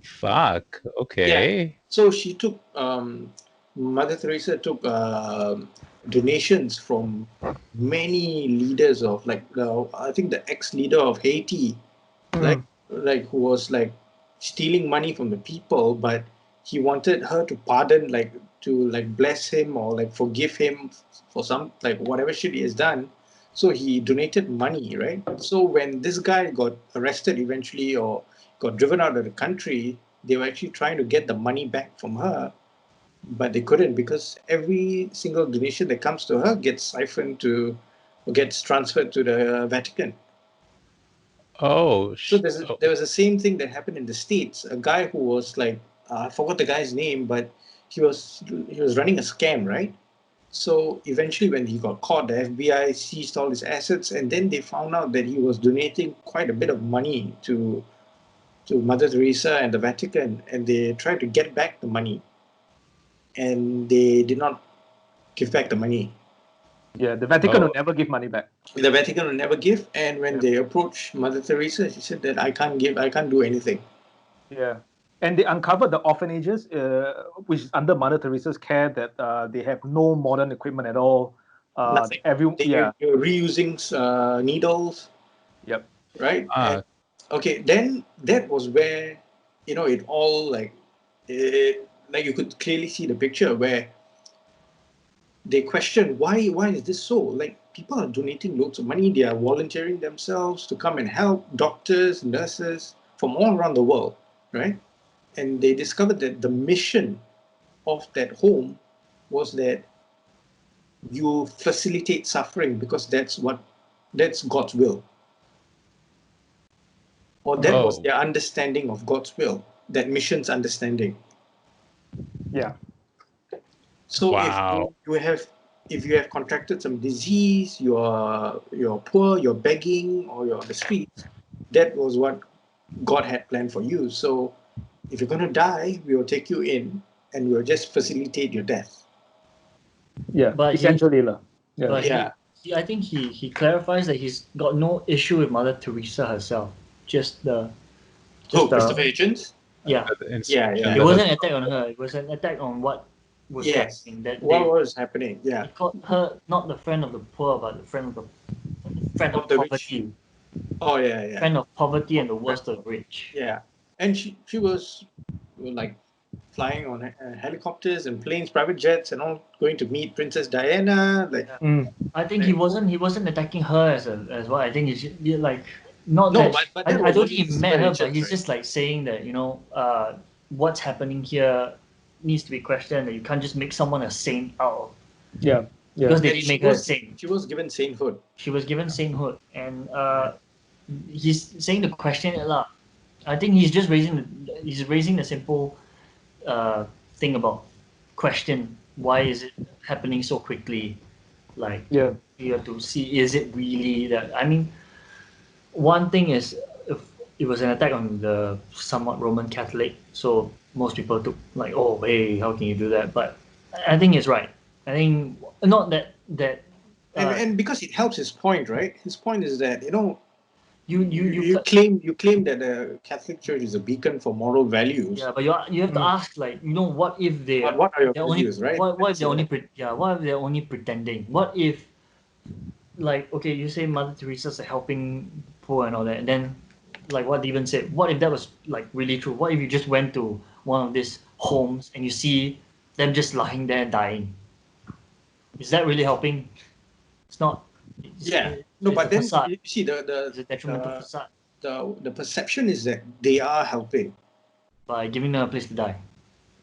Fuck. Okay. Yeah. So she took Mother Teresa took donations from many leaders of I think the ex-leader of Haiti, like who was like stealing money from the people, but he wanted her to pardon, to bless him or forgive him for some whatever shit he has done. So he donated money, right? So when this guy got arrested eventually or got driven out of the country, they were actually trying to get the money back from her. But they couldn't because every single donation that comes to her gets gets transferred to the Vatican. Oh, so there was the same thing that happened in the States. A guy who was I forgot the guy's name, but he was running a scam, right? So eventually when he got caught, the FBI seized all his assets, and then they found out that he was donating quite a bit of money to Mother Teresa and the Vatican, and they tried to get back the money, and they did not give back the money. Yeah, the Vatican will never give money back. The Vatican will never give, and when they approached Mother Teresa, she said that I can't do anything. Yeah, and they uncovered the orphanages, which is under Mother Teresa's care, that they have no modern equipment at all. Nothing. You're reusing needles. Yep. Right. Okay. Then that was where, it all like you could clearly see the picture where they question why is this so? Like, people are donating loads of money. They are volunteering themselves to come and help doctors, nurses from all around the world, right? And they discovered that the mission of that home was that you facilitate suffering because that's God's will. Or that was their understanding of God's will, that mission's understanding. Yeah. So if you have contracted some disease, you're poor, you're begging, or you're on the streets, that was what God had planned for you. So if you're going to die, we will take you in and we'll just facilitate your death. Yeah, but essentially. I think he clarifies that he's got no issue with Mother Teresa herself. Christopher Hitchens? Yeah. It wasn't an attack on her. It was an attack on what was happening that day. What was happening? Yeah. He called her not the friend of the poor, but the friend of poverty. Rich. Oh yeah. Friend of poverty and the worst of the rich. Yeah, and she was like flying on helicopters and planes, private jets, and all, going to meet Princess Diana. Like, I think he wasn't attacking her as well. I think he's like. Not no, that, but I don't think he met her, but he's just like saying that, what's happening here needs to be questioned, that you can't just make someone a saint out of. Yeah. Because they didn't make her a saint. She was given sainthood. And he's saying to question it lah. I think he's just raising the simple thing about question, why is it happening so quickly? Like, you have to see, is it really that? I mean, one thing is, if it was an attack on the somewhat Roman Catholic, so most people took like, oh, hey, how can you do that? But I think it's right. I think not that. And because it helps his point, right? His point is that you claim that the Catholic Church is a beacon for moral values. Yeah, but you have to ask, like, what if they? What are your values, right? What if they're only pretending? What if, like, okay, you say Mother Teresa's helping poor and all that, and then, like what Devan said, what if that was like really true? What if you just went to one of these homes and you see them just lying there dying? Is that really helping? It's not. But then you see the detrimental facade. The perception is that they are helping by giving them a place to die.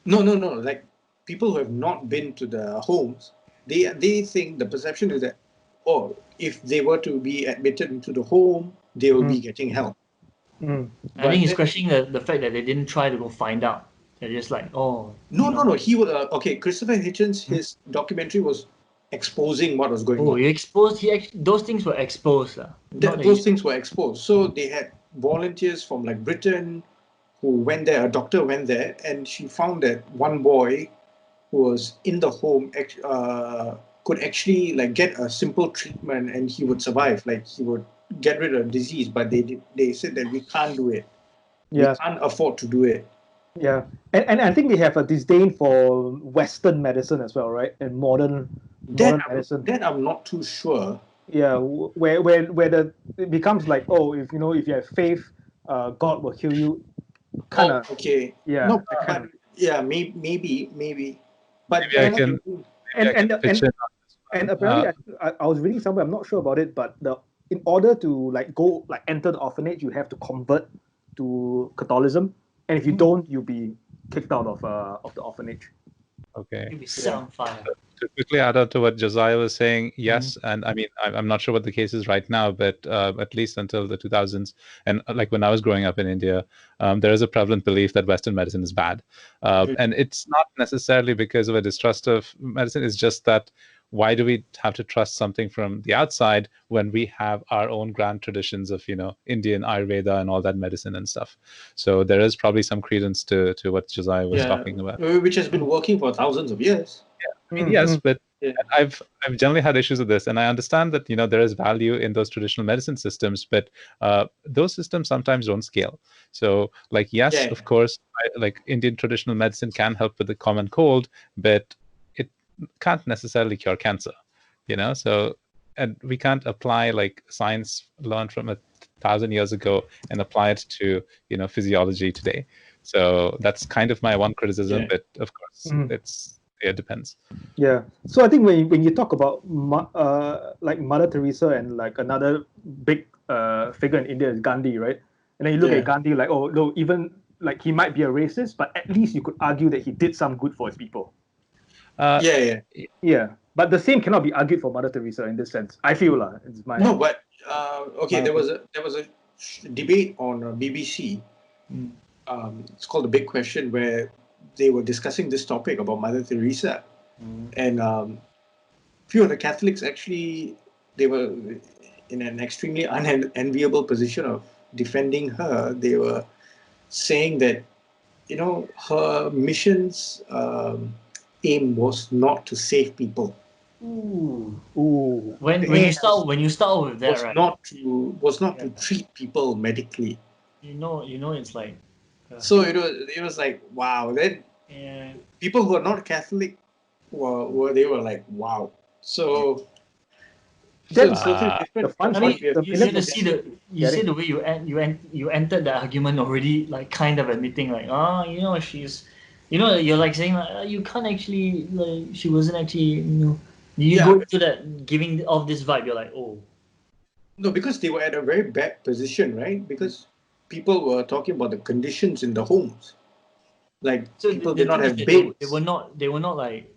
No. Like, people who have not been to the homes, they think the perception is that, if they were to be admitted into the home, they will be getting help. I think he's questioning the fact that they didn't try to go find out. They're just like, No. He would. Christopher Hitchens, his documentary was exposing what was going on. He exposed. Those things were exposed. Those things were exposed. So they had volunteers from like Britain who went there. A doctor went there, and she found that one boy who was in the home could actually like get a simple treatment and he would survive. Like, he would get rid of disease, but they said that we can't do it. We can't afford to do it. Yeah, and I think they have a disdain for Western medicine as well, right? And modern medicine. That I'm not too sure. Yeah, where it becomes like, if you have faith, God will heal you. Kind of. Okay. Yeah. No, maybe. But maybe I can. And apparently, I was reading somewhere, I'm not sure about it, but in order to enter the orphanage, you have to convert to Catholicism, and if you don't, you'll be kicked out of the orphanage. Okay. You'll be set on fire. To quickly add on to what Josiah was saying, yes, and I mean, I'm not sure what the case is right now, but at least until the 2000s, and like when I was growing up in India, there is a prevalent belief that Western medicine is bad, and it's not necessarily because of a distrust of medicine. It's just that why do we have to trust something from the outside when we have our own grand traditions of, Indian Ayurveda and all that medicine and stuff? So there is probably some credence to what Josiah was talking about, which has been working for thousands of years. Yes, but I've generally had issues with this, and I understand that there is value in those traditional medicine systems, but those systems sometimes don't scale. So, of course, like Indian traditional medicine can help with the common cold, but it can't necessarily cure cancer. So, and we can't apply like science learned from 1,000 years ago and apply it to physiology today. So that's kind of my one criticism, but of course it depends. Yeah. So I think when you talk about like Mother Teresa and like another big figure in India is Gandhi, right? And then you look at Gandhi like, oh no, even like he might be a racist, but at least you could argue that he did some good for his people. Yeah. But the same cannot be argued for Mother Teresa in this sense. I feel it's my no, but there was a debate on BBC. It's called The Big Question, where they were discussing this topic about Mother Teresa, and few of the Catholics actually, they were in an extremely unenviable position of defending her. They were saying that her mission's aim was not to save people. When you start with that, was not to treat people medically. It's like. So it was like, wow. Then people who are not Catholic were like, wow. So that's different. You see the way you entered the argument already, like kind of admitting like, she's, you're like saying like, you can't actually, like, she wasn't actually, you go into that giving off this vibe. You're like, oh. No, because they were at a very bad position, right? Because people were talking about the conditions in the homes, like people did not have beds. They were not like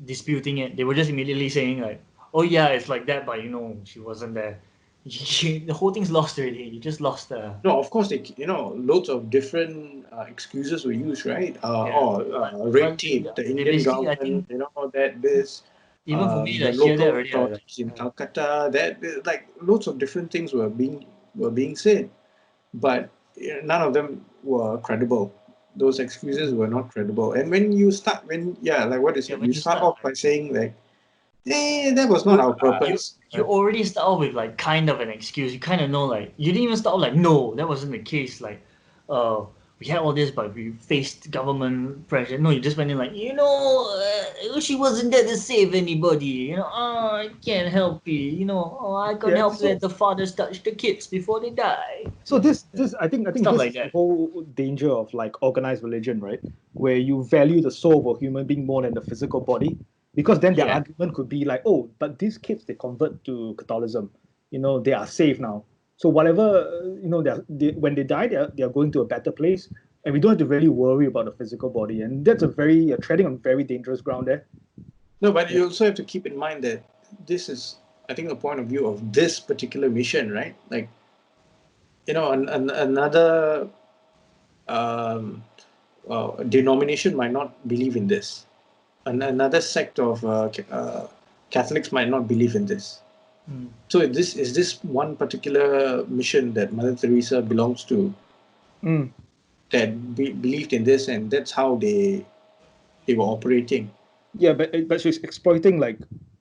disputing it. They were just immediately saying like, "Oh yeah, it's like that," but she wasn't there. The whole thing's lost already. You just lost the. No, of course loads of different excuses were used, right? Red tape, the Indian government, that this. Even for me, the local authorities in Calcutta, that like loads of different things were being said, but none of them were credible. Those excuses were not credible. And when you start, like what you said, you start off by saying like, that was not our purpose. You already start off with like kind of an excuse. You kind of know, like, you didn't even start off like, no, that wasn't the case. Like, we had all this, but we faced government pressure. No, you just went in like, she wasn't there to save anybody. I can't help it. I can't help that the fathers touch the kids before they die. So this I think this like is the whole danger of like organized religion, right? Where you value the soul of a human being more than the physical body. Because then their argument could be like, oh, but these kids, they convert to Catholicism. They are safe now. So whatever, when they die, they are going to a better place. And we don't have to really worry about the physical body. And that's you're treading on very dangerous ground there. No, but you also have to keep in mind that this is, I think, the point of view of this particular mission, right? Like, another denomination might not believe in this. Another sect of Catholics might not believe in this. So is this one particular mission that Mother Teresa belongs to that believed in this, and that's how they were operating. Yeah, but she's exploiting like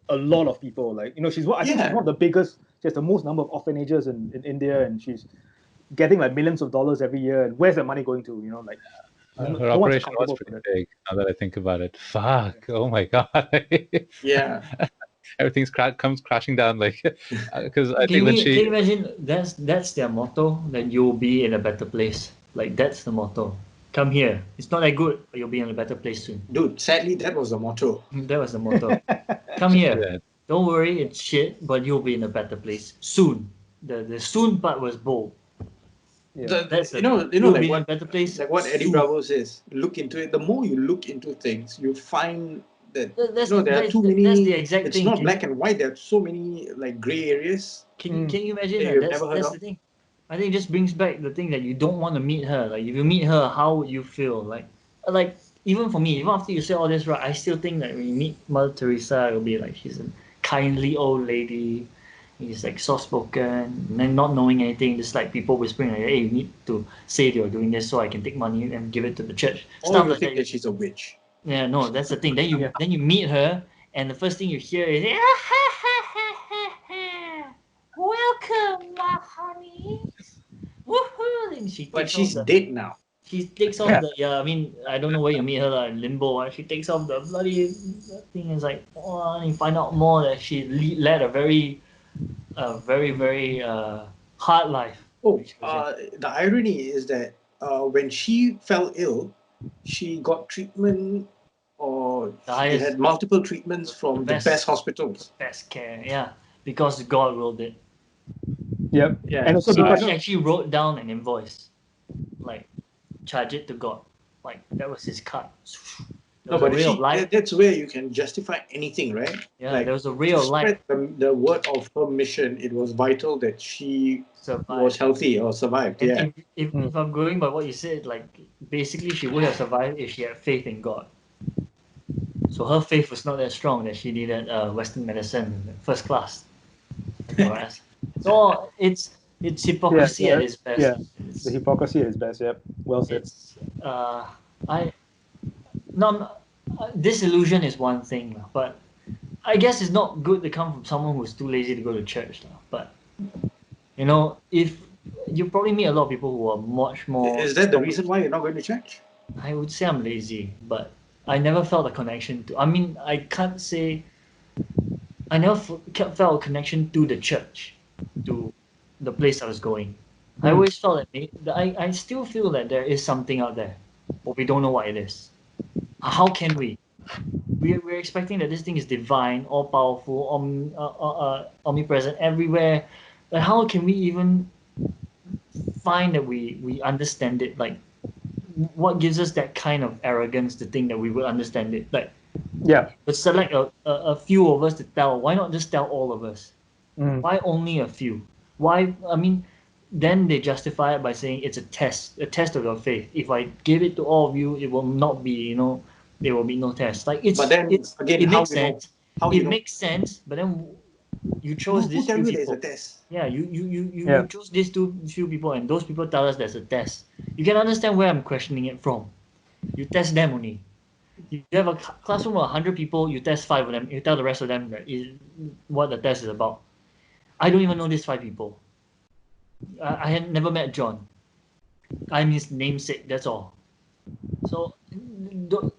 a lot of people. Like she's I think she's one of the biggest. She has the most number of orphanages in India, and she's getting like millions of dollars every year. And where's the money going to? Like. Her operation was pretty big. Now that I think about it, fuck! Oh my god! Yeah, everything comes crashing down. Like, because I think can you imagine that's their motto, that you'll be in a better place. Like that's the motto. Come here. It's not that good, but you'll be in a better place soon. Dude, sadly, that was the motto. That was the motto. Come here. Don't worry, it's shit, but you'll be in a better place soon. The soon part was bold. Yeah. Like what better place. Like what Eddie Bravo says, look into it. The more you look into things, you find that there are too many. That's the exact it's thing. Not black and white. There are so many like gray areas. Can you imagine that? That's the thing. I think it just brings back the thing that you don't want to meet her. Like if you meet her, how would you feel? Like even for me, even after you say all this, right, I still think that when you meet Mother Teresa, it'll be like she's a kindly old lady. He's like soft-spoken, and then not knowing anything, just like people whispering, like, hey, you need to say you're doing this so I can take money and give it to the church. Or you like think that she's a witch. Yeah, no, that's the thing. Then you meet her, and the first thing you hear is, welcome, my honey. Woohoo! And but she's dead now. She takes off the, I mean, I don't know where you meet her, like, in Limbo. Right? She takes off the bloody thing, and it's like, oh, and you find out more that she led a very, very hard life. Oh, the irony is that when she fell ill, she got treatment, or she had multiple treatments from the best hospitals. Best care, yeah, because God willed it. Yep. Yeah. And also she actually wrote down an invoice, like, charge it to God. Like, that was his cut. No, but that's where you can justify anything, right? Yeah, like, there was a ray of light. The word of her mission, it was vital that she was healthy or survived. And if I'm going by what you said, like, basically she would have survived if she had faith in God. So her faith was not that strong that she needed Western medicine first class. So it's hypocrisy at its best. Yeah, the hypocrisy at its best. Yep, well said. Disillusion is one thing, but I guess it's not good to come from someone who's too lazy to go to church. But you know, if you probably meet a lot of people who are much more. Is that the reason why you're not going to church? I would say I'm lazy, but I never felt a connection to. I mean, I can't say. I never felt a connection to the church, to the place I was going. I always felt that I still feel that there is something out there, but we don't know what it is. How can we? We're expecting that this thing is divine, all powerful, omnipresent everywhere. But how can we even find that we understand it? Like, what gives us that kind of arrogance to think that we will understand it? Like, but select a few of us to tell. Why not just tell all of us? Why only a few? Why? I mean, then they justify it by saying it's a test of your faith. If I give it to all of you, it will not be, there will be no test. Like, it makes sense. It makes sense, but then you chose these few people. Yeah, you chose these few people, and those people tell us there's a test. You can understand where I'm questioning it from. You test them only. You have a classroom of 100 people, you test 5 of them, you tell the rest of them that what the test is about. I don't even know these 5 people. I had never met John. I'm his namesake, that's all. So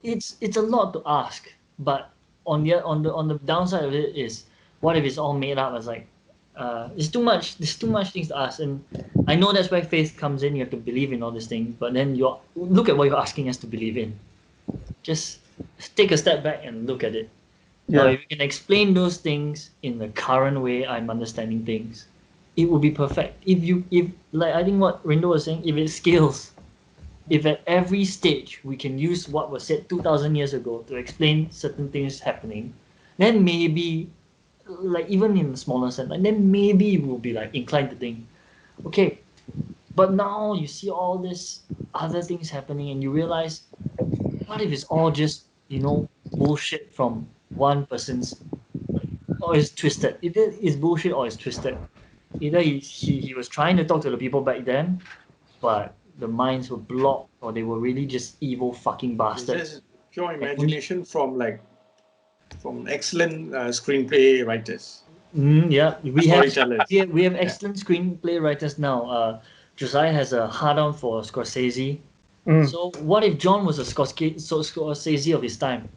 it's a lot to ask, but on the downside of it is, what if it's all made up? As like, there's too much things to ask, and I know that's where faith comes in. You have to believe in all these things, but then look at what you're asking us to believe in. Just take a step back and look at it. Now, if you can explain those things in the current way I'm understanding things, it would be perfect. If like I think what Rindo was saying, if it scales, if at every stage we can use what was said 2,000 years ago to explain certain things happening, then maybe, like, even in the smaller sense, like, then maybe we'll be like inclined to think, okay, but now you see all these other things happening, and you realize, what if it's all just bullshit from one person's, or it's twisted? Either it's bullshit or it's twisted. Either he was trying to talk to the people back then, but the minds were blocked, or they were really just evil fucking bastards. It's just pure imagination from excellent screenplay writers. We have excellent screenplay writers now. Josiah has a hard-on for Scorsese. So what if John was a Scorsese of his time?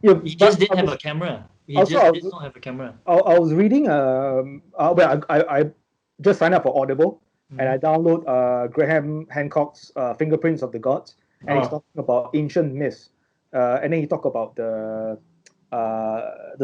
He just didn't have a camera. He just did not have a camera. I was reading. I just signed up for Audible, and I download Graham Hancock's Fingerprints of the Gods, and he's talking about ancient myths, and then he talked about the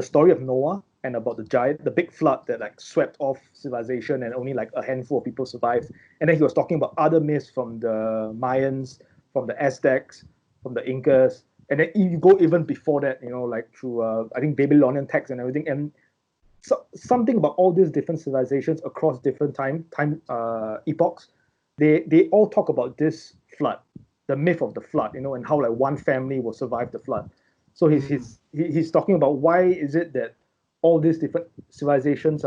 story of Noah, and about the big flood that like swept off civilization, and only like a handful of people survived. And then he was talking about other myths from the Mayans, from the Aztecs, from the Incas, and then you go even before that, like through I think Babylonian texts and everything, and something about all these different civilizations across different time epochs. They all talk about this flood, the myth of the flood, and how like one family will survive the flood. So he's talking about why is it that all these different civilizations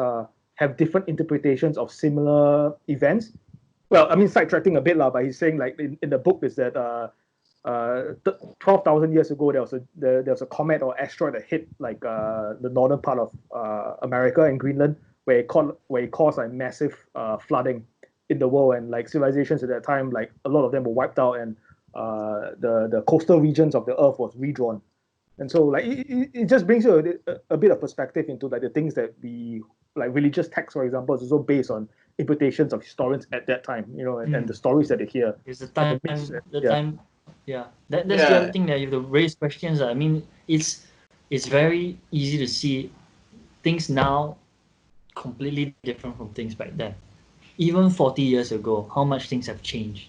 have different interpretations of similar events. Well, I mean, sidetracking a bit, but he's saying like in the book is that 12,000 years ago there was a comet or asteroid that hit like the northern part of America and Greenland, where it caused like massive flooding in the world, and like civilizations at that time, like a lot of them were wiped out, and the coastal regions of the earth was redrawn. And so like it just brings you a bit of perspective into like the things that we like religious texts, for example, is also based on interpretations of historians at that time, and the stories that they hear. It's the time, time. Yeah, that's the other thing that you have to raise questions. I mean, it's very easy to see things now completely different from things back then. Even 40 years ago, how much things have changed.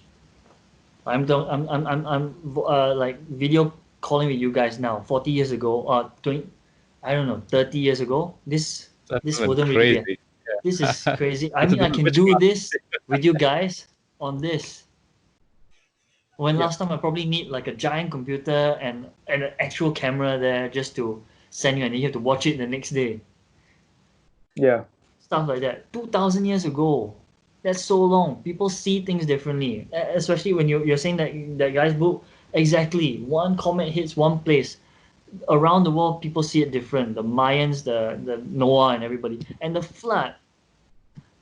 I'm like video calling with you guys now. 40 years ago, or 20, I don't know, 30 years ago, this wouldn't really be. This is crazy. I mean, I can do this with you guys on this. When last time I probably need like a giant computer and an actual camera there just to send you, and then you have to watch it the next day. Yeah. Stuff like that. 2,000 years ago. That's so long. People see things differently. Especially when you're saying that guy's book. Exactly. One comet hits one place. Around the world, people see it different. The Mayans, the Noah and everybody. And the flood.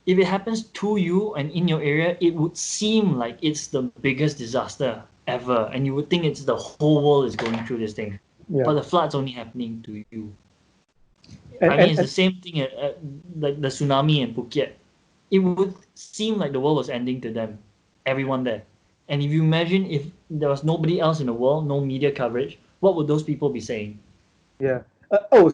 If it happens to you and in your area, it would seem like it's the biggest disaster ever. And you would think it's the whole world is going through this thing. Yeah. But the flood's only happening to you. It's the same thing like the tsunami in Phuket. It would seem like the world was ending to them, everyone there. And if you imagine if there was nobody else in the world, no media coverage, what would those people be saying? Yeah.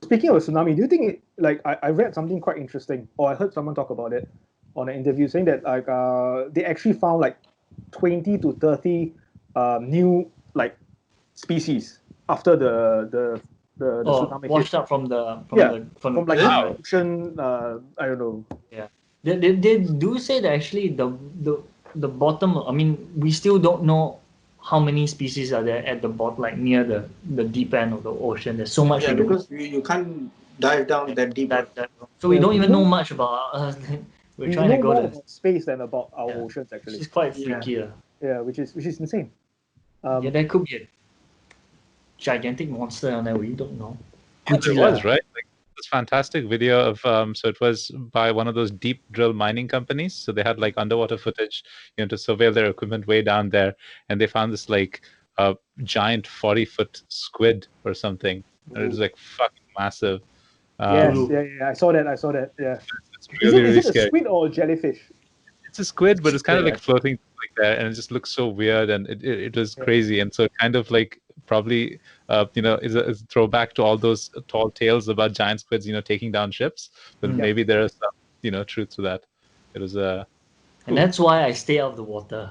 Speaking of a tsunami, do you think I read something quite interesting, or I heard someone talk about it on an interview, saying that like they actually found like 20 to 30 new like species after the tsunami washed up from the ocean. I don't know. Yeah, they do say that actually the bottom. I mean, we still don't know how many species are there at the bottom, like near the deep end of the ocean. There's so much. Yeah, because you can't dive down that deep. So we don't even know much about. We're trying to go to space than about our oceans actually. It's quite freaky. Yeah, which is insane. There could be a gigantic monster on there we don't know. It was, right? Like this fantastic video of so it was by one of those deep drill mining companies. So they had like underwater footage, to surveil their equipment way down there, and they found this like giant 40-foot squid or something. And it was like fucking massive. Yeah, I saw that. Yeah. It's really, is it scary. A squid or a jellyfish? It's a squid, but it's kind of like floating like there, and it just looks so weird, and it was crazy, and so it kind of like probably is a throwback to all those tall tales about giant squids taking down ships, but maybe there is some truth to that. It was and that's why I stay out of the water.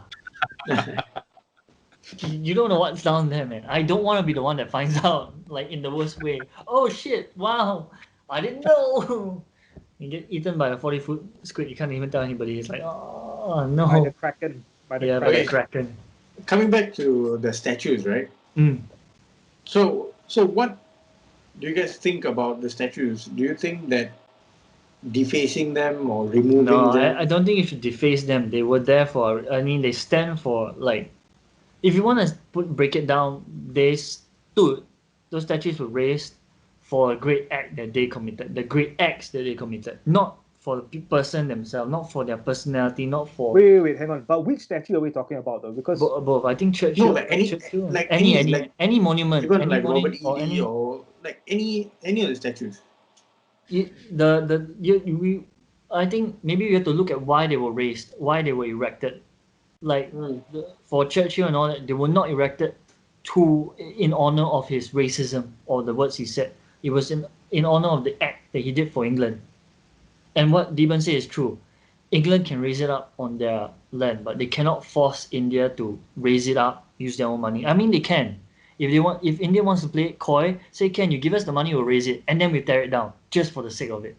You don't know what's down there, man. I don't want to be the one that finds out, like in the worst way. Oh shit! Wow, I didn't know. You get eaten by a 40-foot squid. You can't even tell anybody. It's like, oh no. By the kraken. By the kraken. Coming back to the statues, right? So what do you guys think about the statues? Do you think that defacing them or removing them? No, I don't think you should deface them. They were there for. I mean, they stand for like. If you want to break it down, they stood. Those statues were raised for a great act that they committed. The great acts that they committed, not for the person themselves, not for their personality, not for. Wait, hang on. But which statue are we talking about though? Because both. I think Churchill. No, like any monument, even any like Robert or E. or like any of the statues. I think maybe we have to look at why they were raised, why they were erected. Like for Churchill and all that, they were not erected in honor of his racism or the words he said. It was in honor of the act that he did for England. And what Deben said is true. England can raise it up on their land, but they cannot force India to raise it up, use their own money. I mean, they can. If India wants to play it coy, say, you give us the money, we'll raise it, and then we tear it down just for the sake of it.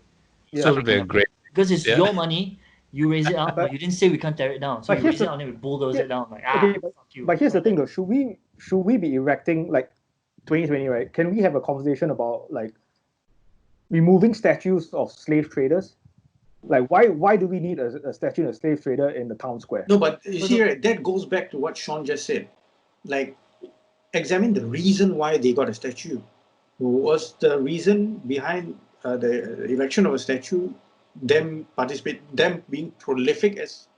Yeah, so that would be great. Because it's your money, You raise it up, but you didn't say we can't tear it down. So you raise it up and then we bulldoze it down. Like, okay, fuck you. But here's the thing though, should we be erecting, like 2020, right? Can we have a conversation about like removing statues of slave traders? Like why do we need a statue of a slave trader in the town square? No, but you see, right, that goes back to what Sean just said. Like, examine the reason why they got a statue. Was the reason behind the erection of a statue them being prolific as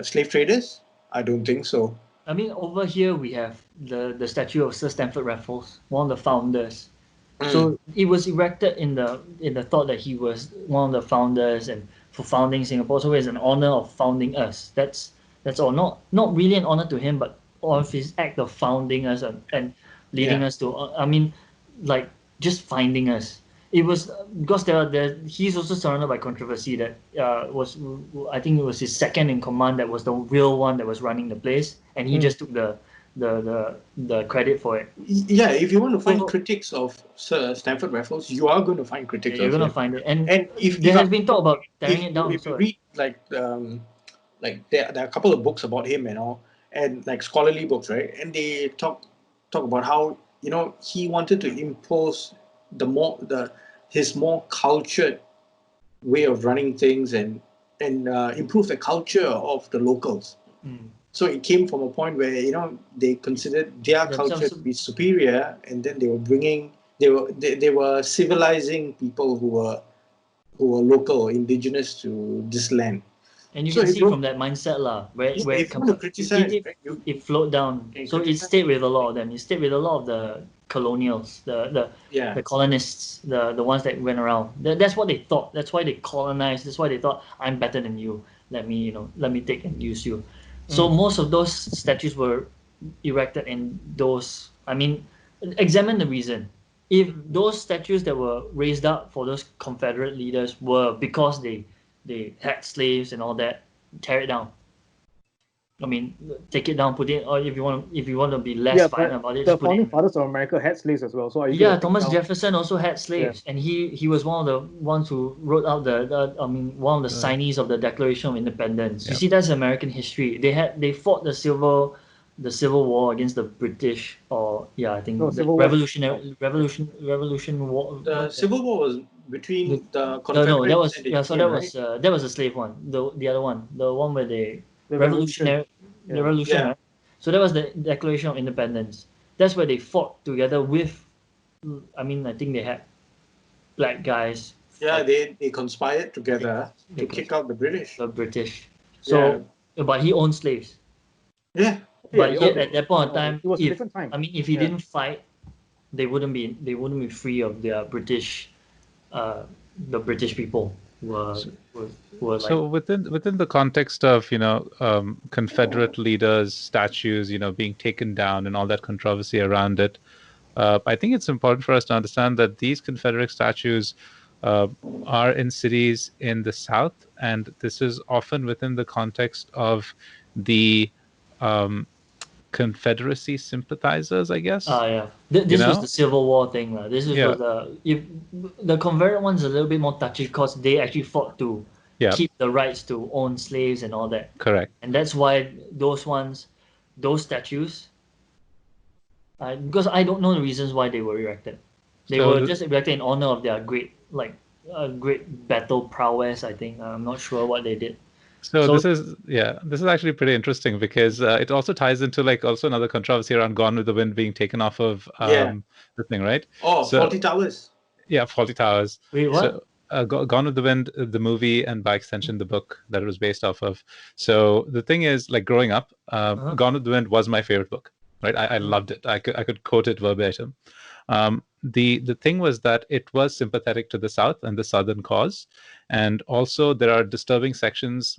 slave traders? I don't think so. I mean, over here we have the statue of Sir Stamford Raffles, one of the founders. So it was erected in the thought that he was one of the founders and for founding Singapore. So it's an honor of founding us. That's all. Not really an honor to him, but of his act of founding us and leading us to. I mean, like just finding us. It was because he's also surrounded by controversy that was, I think it was his second in command that was the real one that was running the place, and he just took the credit for it. Yeah, if you want to find critics of Sir Stamford Raffles, you are going to find critics. You're going to find it, and if there has been talk about tearing it down. If you read like there are a couple of books about him and all, and like scholarly books, right? And they talk about how he wanted to impose his more cultured way of running things and improve the culture of the locals. So it came from a point where they considered their culture to be superior, and then they were civilizing people who were local, indigenous to this land. And you can see from that mindset where it flowed down. So it stayed with a lot of them. It stayed with a lot of the colonials, the colonists, the ones that went around. That's what they thought. That's why they colonized. That's why they thought, I'm better than you. Let me take and use you. So most of those statues were erected in those. I mean, examine the reason. If those statues that were raised up for those Confederate leaders were because they had slaves and all that, tear it down. I mean, take it down, put it, or if you want to be less violent about it, the founding fathers of America had slaves as well. So Thomas Jefferson also had slaves, and he was one of the ones who wrote out one of the signees of the Declaration of Independence. You see, that's American history. They fought the Civil War against the British, Revolution War. The Civil War was between the Confederates and the Union, that was the slave one. The other one, the one where the revolution, right? So that was the Declaration of Independence. That's where they fought together with. I think they had black guys. Yeah, they conspired together to kick out the British. So, but he owned slaves. Yeah. But yet at that point in time, it was a different time. If he didn't fight, they wouldn't be free of their British. The British people were like. So within the context of Confederate leaders, statues being taken down and all that controversy around it, I think it's important for us to understand that these Confederate statues are in cities in the South, and this is often within the context of the Confederacy sympathizers, I guess. This was the Civil War thing. This is the Confederate one's a little bit more touchy because they actually fought to keep the rights to own slaves and all that. Correct. And that's why those statues, because I don't know the reasons why they were erected. They were just erected in honor of their great battle prowess, I think. I'm not sure what they did. So this is actually pretty interesting because it also ties into also another controversy around Gone with the Wind being taken off of the thing, right? Fawlty Towers. Yeah, Fawlty Towers. Wait, what? So, Gone with the Wind, the movie, and by extension the book that it was based off of. So the thing is, growing up, Gone with the Wind was my favorite book. Right, I loved it. I could quote it verbatim. The thing was that it was sympathetic to the South and the Southern cause, and also there are disturbing sections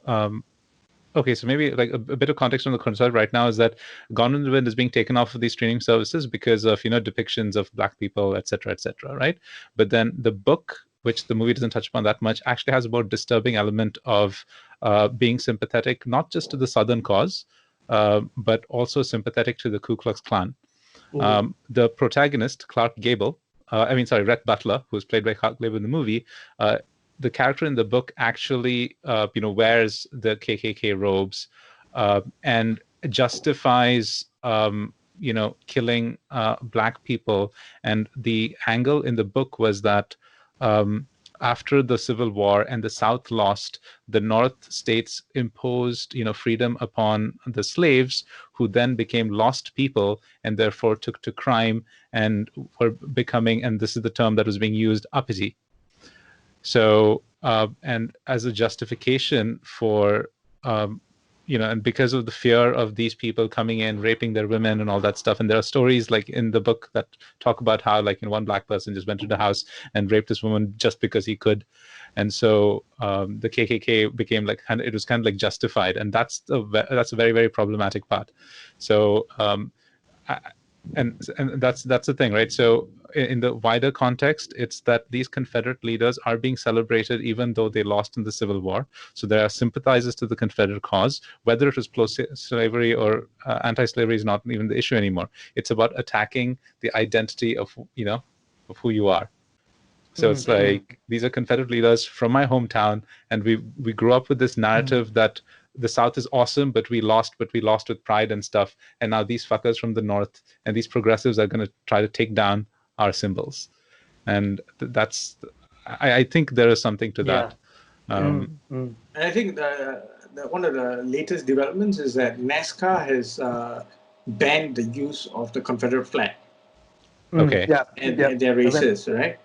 so maybe a bit of context on the concern right now is that Gone with the Wind is being taken off of these streaming services because of depictions of black people, etc., right? But then the book, which the movie doesn't touch upon that much, actually has a more disturbing element of being sympathetic not just to the Southern cause, but also sympathetic to the Ku Klux Klan. The protagonist, Rhett Butler, who was played by Clark Gable in the movie, the character in the book actually, wears the KKK robes and justifies, killing black people. And the angle in the book was that after the Civil War and the South lost, the North states imposed, freedom upon the slaves, who then became lost people and therefore took to crime and were becoming, and this is the term that was being used, uppity. So, and as a justification for, and because of the fear of these people coming in, raping their women and all that stuff. And there are stories like in the book that talk about how, like, one black person just went to the house and raped this woman just because he could. And so the KKK became like, it was kind of like justified. And that's a very, very problematic part. So, and that's the thing, right? So in the wider context, it's that these Confederate leaders are being celebrated even though they lost in the Civil War. So there are sympathizers to the Confederate cause. Whether it was pro-slavery or anti-slavery is not even the issue anymore. It's about attacking the identity of who you are. So it's like, these are Confederate leaders from my hometown, and we grew up with this narrative that the South is awesome, but we lost with pride and stuff. And now these fuckers from the North and these progressives are going to try to take down our symbols. And that's, I think there is something to that. And I think one of the latest developments is that NASCAR has banned the use of the Confederate flag. Okay. And their races, right?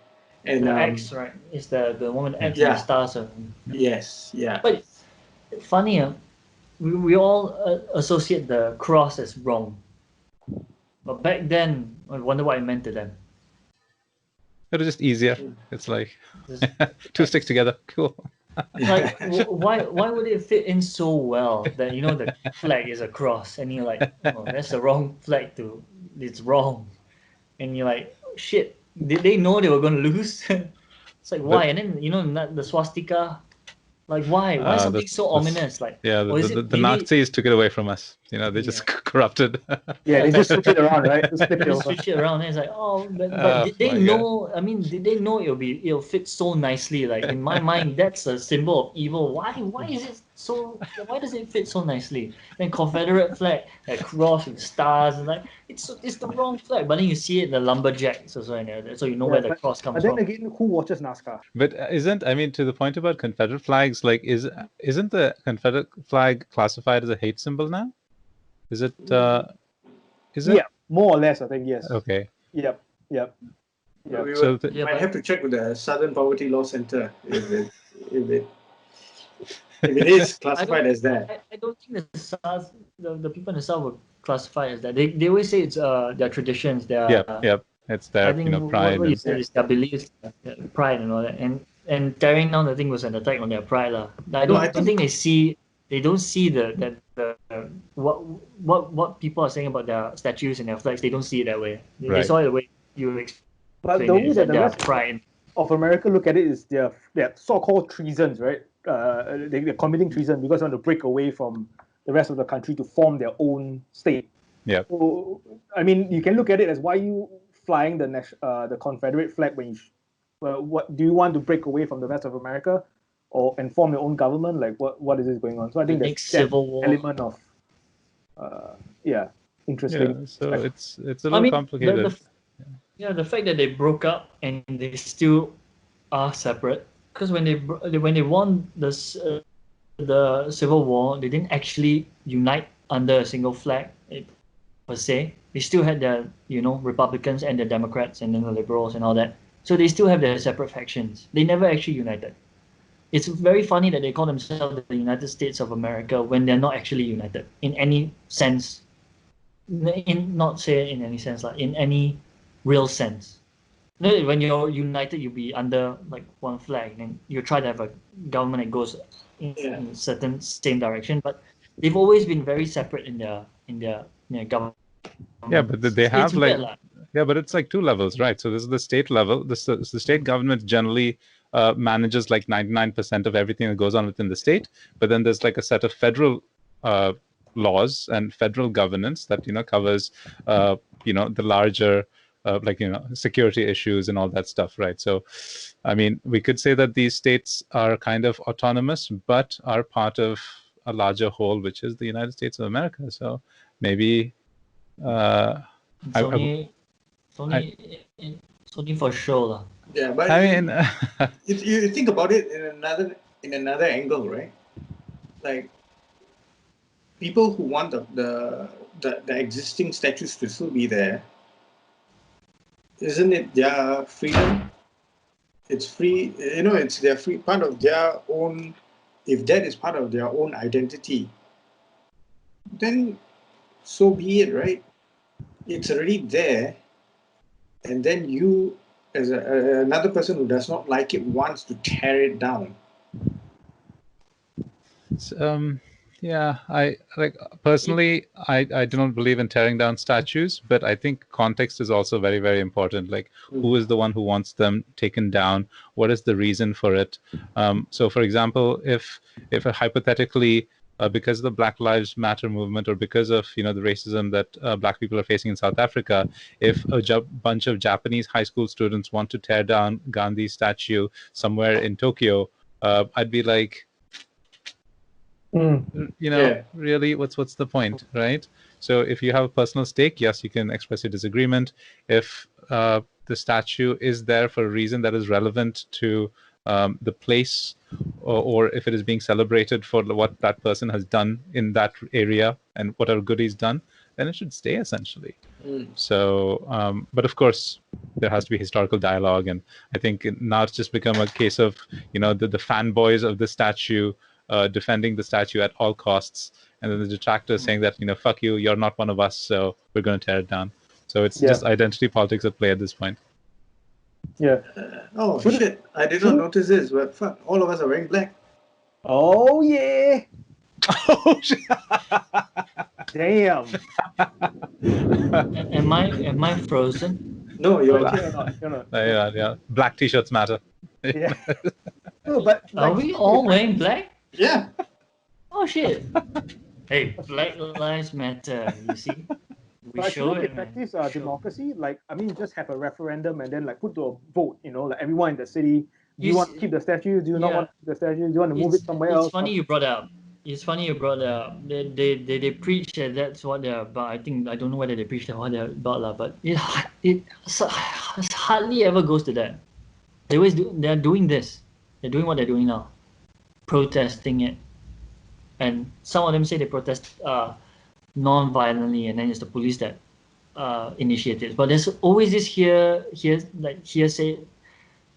And the X, right? It's the one with the X and the stars. Yes, yeah. But it's funny, we all associate the cross as wrong. But back then, I wonder what it meant to them. It was just easier. It's like two sticks together. Cool. Like, why would it fit in so well that, the flag is a cross, and you're like, oh, that's the wrong flag it's wrong. And you're like, shit, did they know they were going to lose? It's like, why? And then, the swastika, like, why? Why something so ominous? Like, the Nazis took it away from us. They just corrupted. They just switch it around, right? Just switch it around. And it's like, but did they know? God. I mean, did they know it'll fit so nicely? Like, in my mind, that's a symbol of evil. Why is it so? Why does it fit so nicely? Then Confederate flag, that cross with stars, and like, it's the wrong flag. But then you see it in the lumberjacks also, so you know where the cross comes from. But then again, who watches NASCAR? But to the point about Confederate flags, like, isn't the Confederate flag classified as a hate symbol now? Is it? Is it? Yeah, more or less, I think, yes. Okay. Yep. We might have to check with the Southern Poverty Law Center if it is classified as that. I don't think the South, the people in the South will classify as that. They always say it's their traditions, their it's their pride. What you said is their beliefs, pride and all that. And tearing down the thing was an attack on their pride, lah. I don't think they don't see what people are saying about their statues and their flags. They don't see it that way. They saw it the way you explain. But the way that the rest pride of America look at it is their so-called treasons, right? They're committing treason because they want to break away from the rest of the country to form their own state. Yeah. So, I mean, you can look at it as, why are you flying the Confederate flag when what do you want to break away from the rest of America, and form your own government? Like, what is this going on? So I think that's that element of interesting. Yeah, so it's a little complicated. The fact that they broke up and they still are separate, because when they won the Civil War, they didn't actually unite under a single flag per se. They still had their Republicans and the Democrats and then the Liberals and all that. So they still have their separate factions. They never actually united. It's very funny that they call themselves the United States of America when they're not actually united in any sense. Not say in any sense, like in any real sense. When you're united, you'll be under like one flag, and you try to have a government that goes in a certain same direction. But they've always been very separate in their government. Yeah, but they have but it's like two levels, right? So this is the state level. The state government generally manages like 99% of everything that goes on within the state. But then there's like a set of federal laws and federal governance that covers the larger like, security issues and all that stuff, right? So, I mean, we could say that these states are kind of autonomous, but are part of a larger whole, which is the United States of America. So maybe it's only for show. Yeah, but I mean, you think about it in another angle, right? Like, people who want the existing statues to still be there, isn't it their freedom? It's free, it's their free part of their own. If that is part of their own identity, then so be it, right? It's already there, and then you, as another person who does not like it, wants to tear it down. Yeah, I personally, I do not believe in tearing down statues, but I think context is also very, very important. Like, who is the one who wants them taken down? What is the reason for it? So, for example, if hypothetically, because of the Black Lives Matter movement, or because of the racism that Black people are facing in South Africa, if a bunch of Japanese high school students want to tear down Gandhi's statue somewhere in Tokyo, I'd be like, really, what's the point, right? So if you have a personal stake, yes, you can express your disagreement. If the statue is there for a reason that is relevant to the place, or if it is being celebrated for what that person has done in that area and whatever good he's done, then it should stay, essentially. So, but of course, there has to be historical dialogue, and I think now it's just become a case of the fanboys of the statue defending the statue at all costs, and then the detractors saying that fuck you, you're not one of us, so we're going to tear it down. So it's just identity politics at play at this point. Yeah. Shit! I did not notice this, but fuck, all of us are wearing black. Oh yeah. Oh shit! Damn. Am I frozen? No, you're not. Yeah. Black t-shirts matter. Yeah. No, but are we all wearing black? Yeah. Oh shit! Hey, Black Lives Matter. You see, we show it. Practice democracy. Like, I mean, just have a referendum and then like put to a vote. Like everyone in the city. Do you want to keep the statue? Do you not want to keep the statue? Do you want to move it somewhere else? It's funny you brought up. They preach that that's what they're about. I don't know whether they preach that what they're about, but it hardly ever goes to that. They're doing this. They're doing what they're doing now, protesting it, and some of them say they protest non-violently, and then it's the police that initiate it. But there's always this hearsay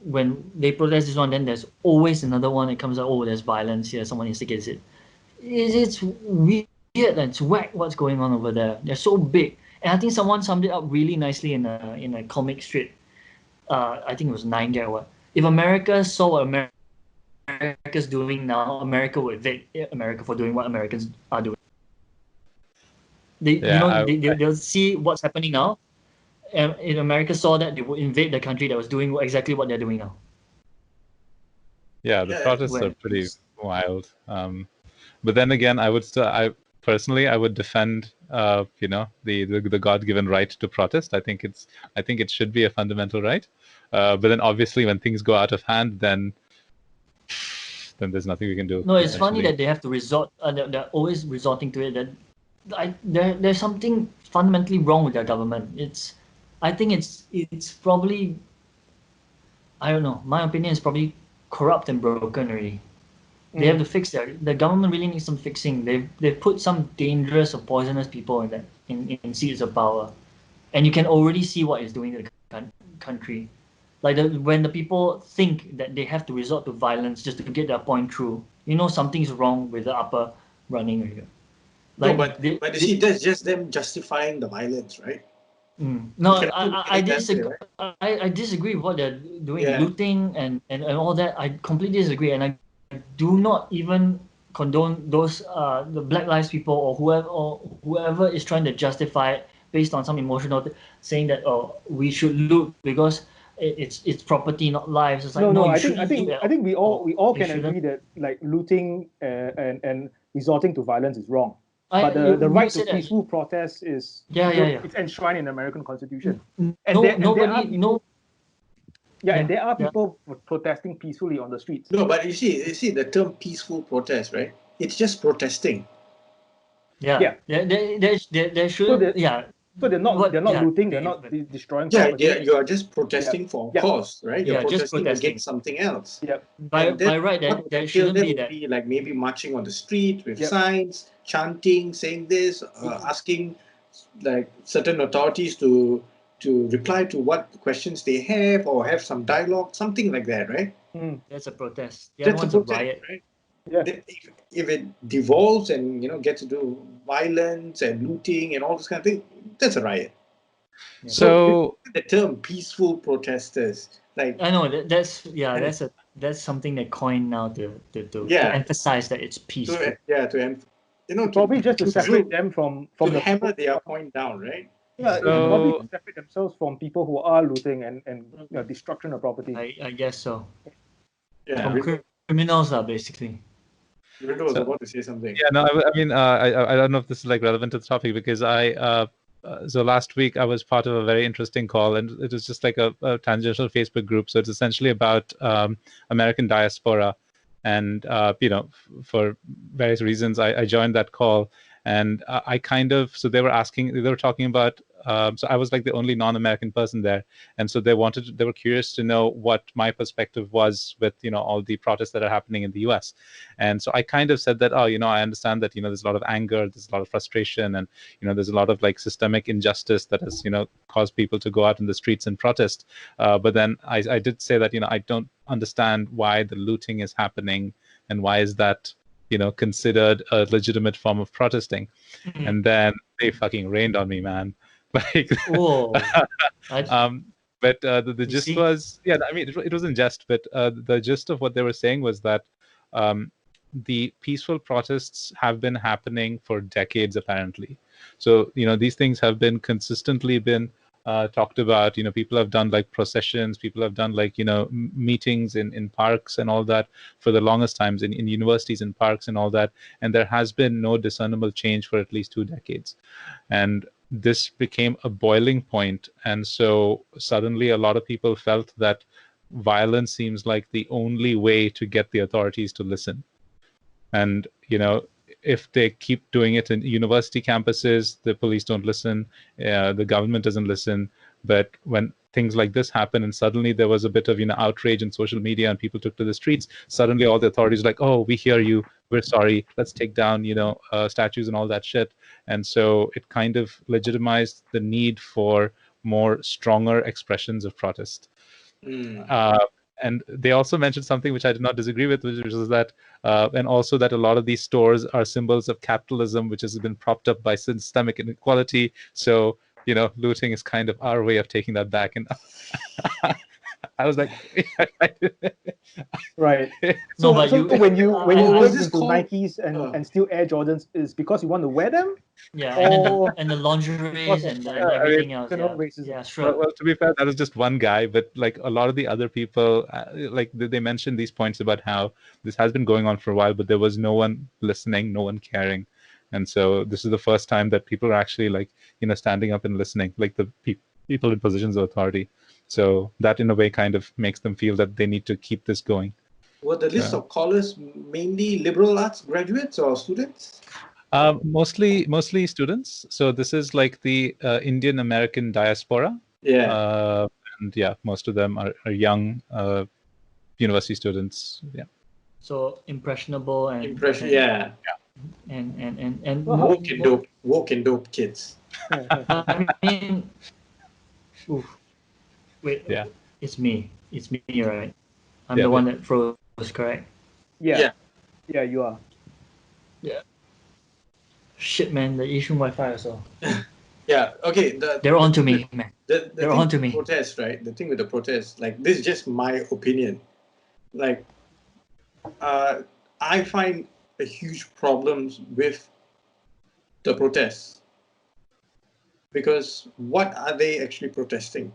when they protest this one, then there's always another one that comes out. Oh, there's violence here. Someone instigates it. It's weird and it's whack. What's going on over there? They're so big, and I think someone summed it up really nicely in a comic strip. I think it was 9-gag or what. If America saw what America's doing now, America would invade America for doing what Americans are doing. They'll see what's happening now. And if America saw that, they would invade the country that was doing exactly what they're doing now. Yeah, the protests are pretty wild. But then again, I would defend the God-given right to protest. I think it should be a fundamental right. But then obviously when things go out of hand, then there's nothing we can do. No, it's funny that they have to resort. They're always resorting to it. There's something fundamentally wrong with their government. I think it's probably, I don't know. My opinion is probably corrupt and broken already. They have to fix the government really needs some fixing. They've put some dangerous or poisonous people in seats of power, and you can already see what it's doing to the country. Like when the people think that they have to resort to violence just to get their point through, something's wrong with the upper running here. Like, no, but you see, that's just them justifying the violence, right? No, I disagree. Right? I disagree with what they're doing, looting and all that. I completely disagree, and I do not even condone those the Black Lives people or whoever is trying to justify it based on some emotional saying that we should loot because it's property, not lives. It's like I think we all can agree that like looting and resorting to violence is wrong. But the right to peaceful protest is it's enshrined in the American Constitution. And there are people protesting peacefully on the streets. No, but you see the term peaceful protest, right? It's just protesting. There should So they're not looting, they're not destroying property. Yeah, you are just protesting for a cause, right? You're protesting against something else. Yeah. By right, there shouldn't be that. Be like maybe marching on the street with signs, chanting, saying this, asking like certain authorities to reply to what questions they have or have some dialogue, something like that, right? That's a protest. That's a protest, riot, right? Yeah. If it devolves and gets into violence and looting and all this kind of thing, that's a riot. So the term peaceful protesters, like I know that's something they coined now to emphasize that it's peaceful. Probably just to separate them from the hammer their point down, right? Yeah, probably to separate themselves from people who are looting and destruction of property. I guess so. Yeah, from criminals basically. Rindo was about to say something. Yeah, no, I mean, I don't know if this is like relevant to the topic because so last week I was part of a very interesting call, and it was just like a tangential Facebook group. So it's essentially about American diaspora, and for various reasons I joined that call, and so they were talking about. So I was like the only non-American person there, and so they were curious to know what my perspective was with all the protests that are happening in the U.S. And so I kind of said that I understand that there's a lot of anger, there's a lot of frustration, and there's a lot of like systemic injustice that has caused people to go out in the streets and protest. But then I did say that I don't understand why the looting is happening and why is that considered a legitimate form of protesting. And then they fucking rained on me, man. Like, but the gist was, I mean, it wasn't just, but the gist of what they were saying was that the peaceful protests have been happening for decades, apparently. So, these things have been consistently talked about. People have done like processions, people have done like, meetings in parks and all that for the longest times in universities and parks and all that. And there has been no discernible change for at least 2 decades. And this became a boiling point, and so suddenly a lot of people felt that violence seems like the only way to get the authorities to listen. And if they keep doing it in university campuses, the police don't listen, the government doesn't listen. But when things like this happen and suddenly there was a bit of outrage in social media and people took to the streets, suddenly all the authorities were like, oh, we hear you, we're sorry, let's take down statues and all that shit. And so it kind of legitimized the need for more stronger expressions of protest. And they also mentioned something which I did not disagree with, which was that and also that a lot of these stores are symbols of capitalism, which has been propped up by systemic inequality. So looting is kind of our way of taking that back. And I was like, right. So when you go into Nikes and steal Air Jordans, is because you want to wear them? Yeah, and the lingerie and everything else. Yeah, sure. Well, to be fair, that was just one guy, but like a lot of the other people, like they mentioned these points about how this has been going on for a while, but there was no one listening, no one caring. And so this is the first time that people are actually like, standing up and listening, like the people in positions of authority. So that in a way kind of makes them feel that they need to keep this going. Were the list of callers mainly liberal arts graduates or students? Mostly students. So this is like the Indian American diaspora. Yeah. And most of them are young university students. Yeah. So impressionable and yeah. And woke and dope kids. I mean, wait. Yeah. It's me, right? I'm the one that froze, correct? Yeah, you are. Yeah. Shit, man, the Asian Wi-Fi also. Yeah, okay. They're on to me, man. They're on to me. Protest, right? The thing with the protest, like, this is just my opinion. Like, I find a huge problems with the protests. Because what are they actually protesting?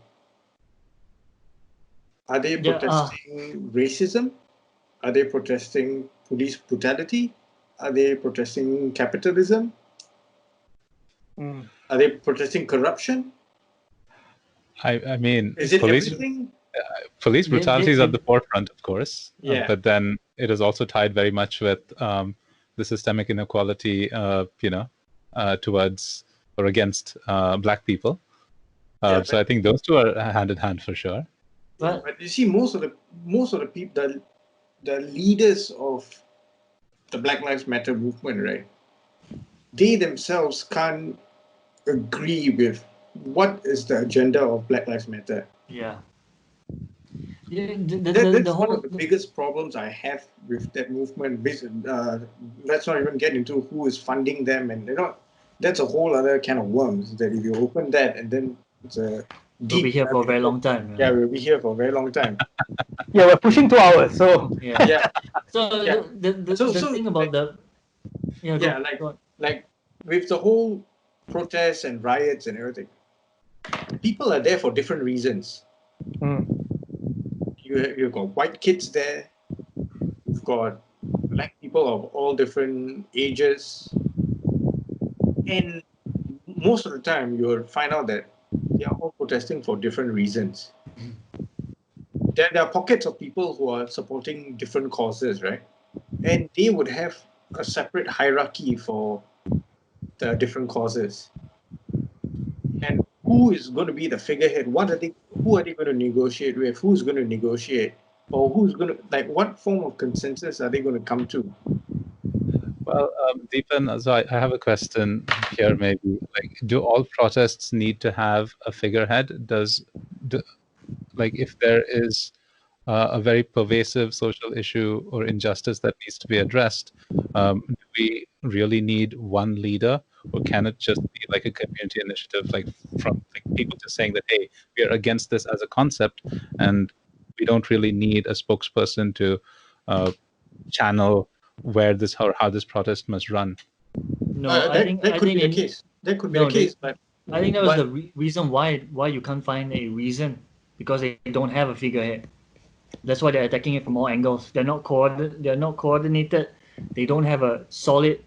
Are they protesting racism? Are they protesting police brutality? Are they protesting capitalism? Are they protesting corruption? I mean, is it everything? Police brutality is at the forefront, of course. Yeah. But then it is also tied very much with the systemic inequality, towards or against black people. So I think those two are hand in hand for sure. But you see, most of the people, the leaders of the Black Lives Matter movement, right? They themselves can't agree with what is the agenda of Black Lives Matter. Yeah. That's one of the biggest problems I have with that movement. Let's not even get into who is funding them, and that's a whole other can of worms. That if you open that, and then it's a we'll be here for a very long time. Yeah, we'll be here for a very long time. Yeah, we're pushing 2 hours, so yeah. So the thing about like with the whole protests and riots and everything, people are there for different reasons. You've got white kids there, you've got black people of all different ages, and most of the time you'll find out that they are all protesting for different reasons. There are pockets of people who are supporting different causes, right? And they would have a separate hierarchy for the different causes. And who is going to be the figurehead? Who are they going to negotiate with? Who's going to negotiate? Or who's going to, what form of consensus are they going to come to? Well, Deepan, so I have a question here maybe. Do all protests need to have a figurehead? If there is a very pervasive social issue or injustice that needs to be addressed, do we really need one leader, or can it just be like a community initiative, from people just saying that, hey, we are against this as a concept, and we don't really need a spokesperson to channel how this protest must run? No, that could be the case. That could be the case, but I think that was the reason why you can't find a reason, because they don't have a figurehead. That's why they're attacking it from all angles. They're not coordinated. They don't have a solid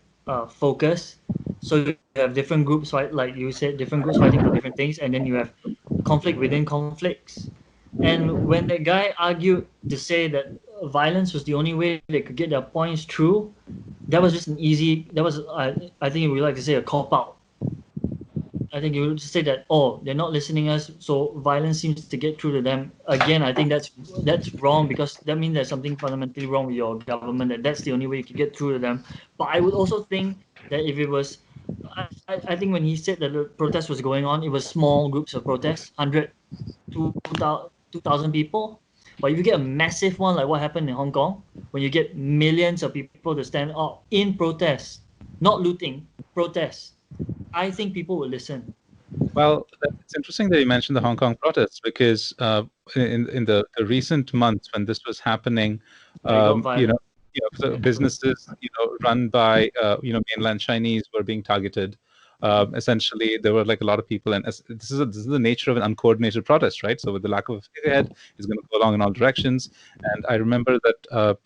focus. So you have different groups, right? Like you said, different groups fighting for different things, and then you have conflict within conflicts. And when that guy argued to say that violence was the only way they could get their points through, that was just I think we like to say a cop out. I think you would say that, they're not listening us, so violence seems to get through to them. Again, I think that's wrong, because that means there's something fundamentally wrong with your government, that's the only way you can get through to them. But I would also think that if it was, I think when he said that the protest was going on, it was small groups of protests, 100, 2,000 people. But if you get a massive one like what happened in Hong Kong, when you get millions of people to stand up in protest, not looting, protest, I think people will listen. Well, it's interesting that you mentioned the Hong Kong protests, because in the recent months when this was happening, businesses run by mainland Chinese were being targeted. Essentially, there were a lot of people, and this is the nature of an uncoordinated protest, right? So with the lack of a figurehead, it's going to go along in all directions. And I remember that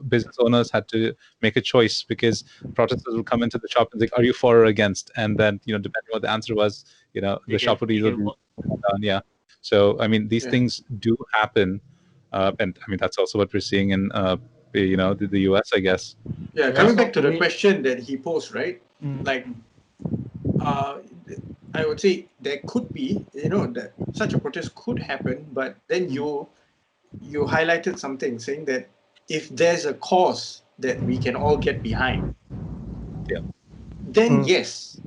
business owners had to make a choice, because protesters would come into the shop and say, "Are you for or against?" And then depending on what the answer was, the shop would either be down. Yeah. So I mean, these things do happen, and I mean that's also what we're seeing in the US, I guess. Yeah, coming back to the question that he posed, right? I would say there could be, that such a protest could happen, but then you highlighted something, saying that if there's a cause that we can all get behind, then yes.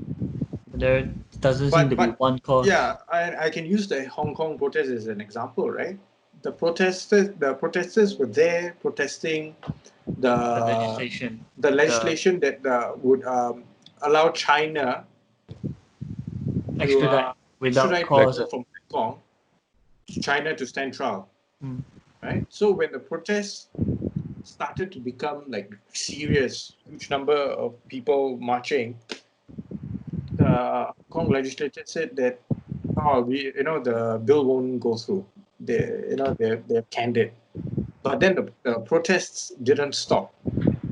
There doesn't seem to be one cause. Yeah, I can use the Hong Kong protest as an example, right? The protesters were there protesting the legislation that would allow China extradite without cause from Hong Kong to China to stand trial. Right? So when the protests started to become serious, huge number of people marching, the Hong Kong legislature said that the bill won't go through. They're candid. But then the protests didn't stop.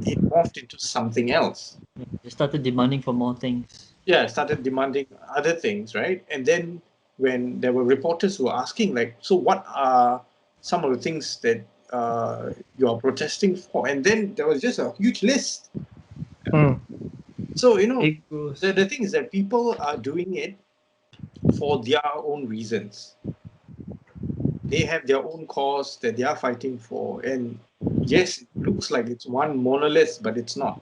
It morphed into something else. They started demanding for more things. started demanding other things, right? And then when there were reporters who were asking, like, so what are some of the things that you are protesting for? And then there was just a huge list. So, the thing is that people are doing it for their own reasons. They have their own cause that they are fighting for. And yes, it looks like it's one monolith, but it's not.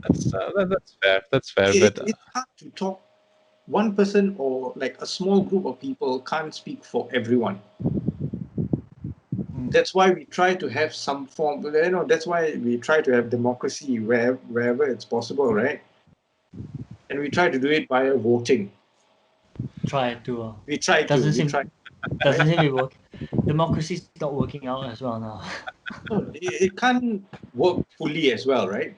That's fair. That's fair. But it's hard to talk. One person or like a small group of people can't speak for everyone. That's why we try to have some form. That's why we try to have democracy wherever it's possible, right? And we try to do it via voting. We try to. Doesn't seem to work. Democracy's not working out as well now. No, it can't work fully as well, right?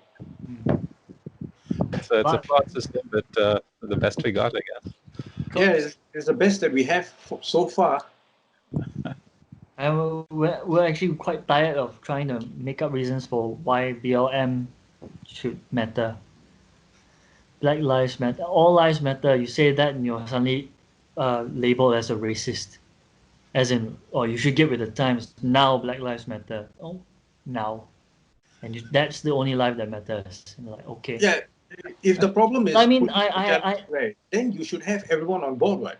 So it's a flawed system, but the best we got, I guess. Yeah, it's the best that we have so far. And we're actually quite tired of trying to make up reasons for why BLM should matter. Black lives matter. All lives matter. You say that and you're suddenly labeled as a racist. As in, you should get with the times. Now Black lives matter. Oh, now. And that's the only life that matters. And like, okay. Yeah. If the problem is, right, then you should have everyone on board, right?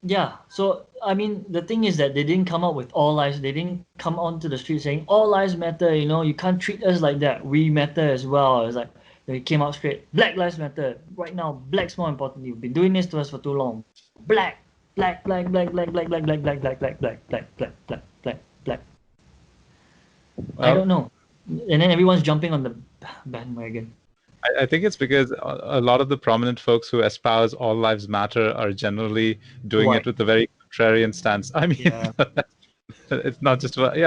Yeah. So the thing is that they didn't come up with all lives. They didn't come onto the street saying all lives matter. You can't treat us like that. We matter as well. It's like they came out straight. Black lives matter. Right now, black's more important. You've been doing this to us for too long. Black. I don't know. And then everyone's jumping on the bandwagon. I think it's because a lot of the prominent folks who espouse all lives matter are generally doing it with a very contrarian stance. I mean, it's not just but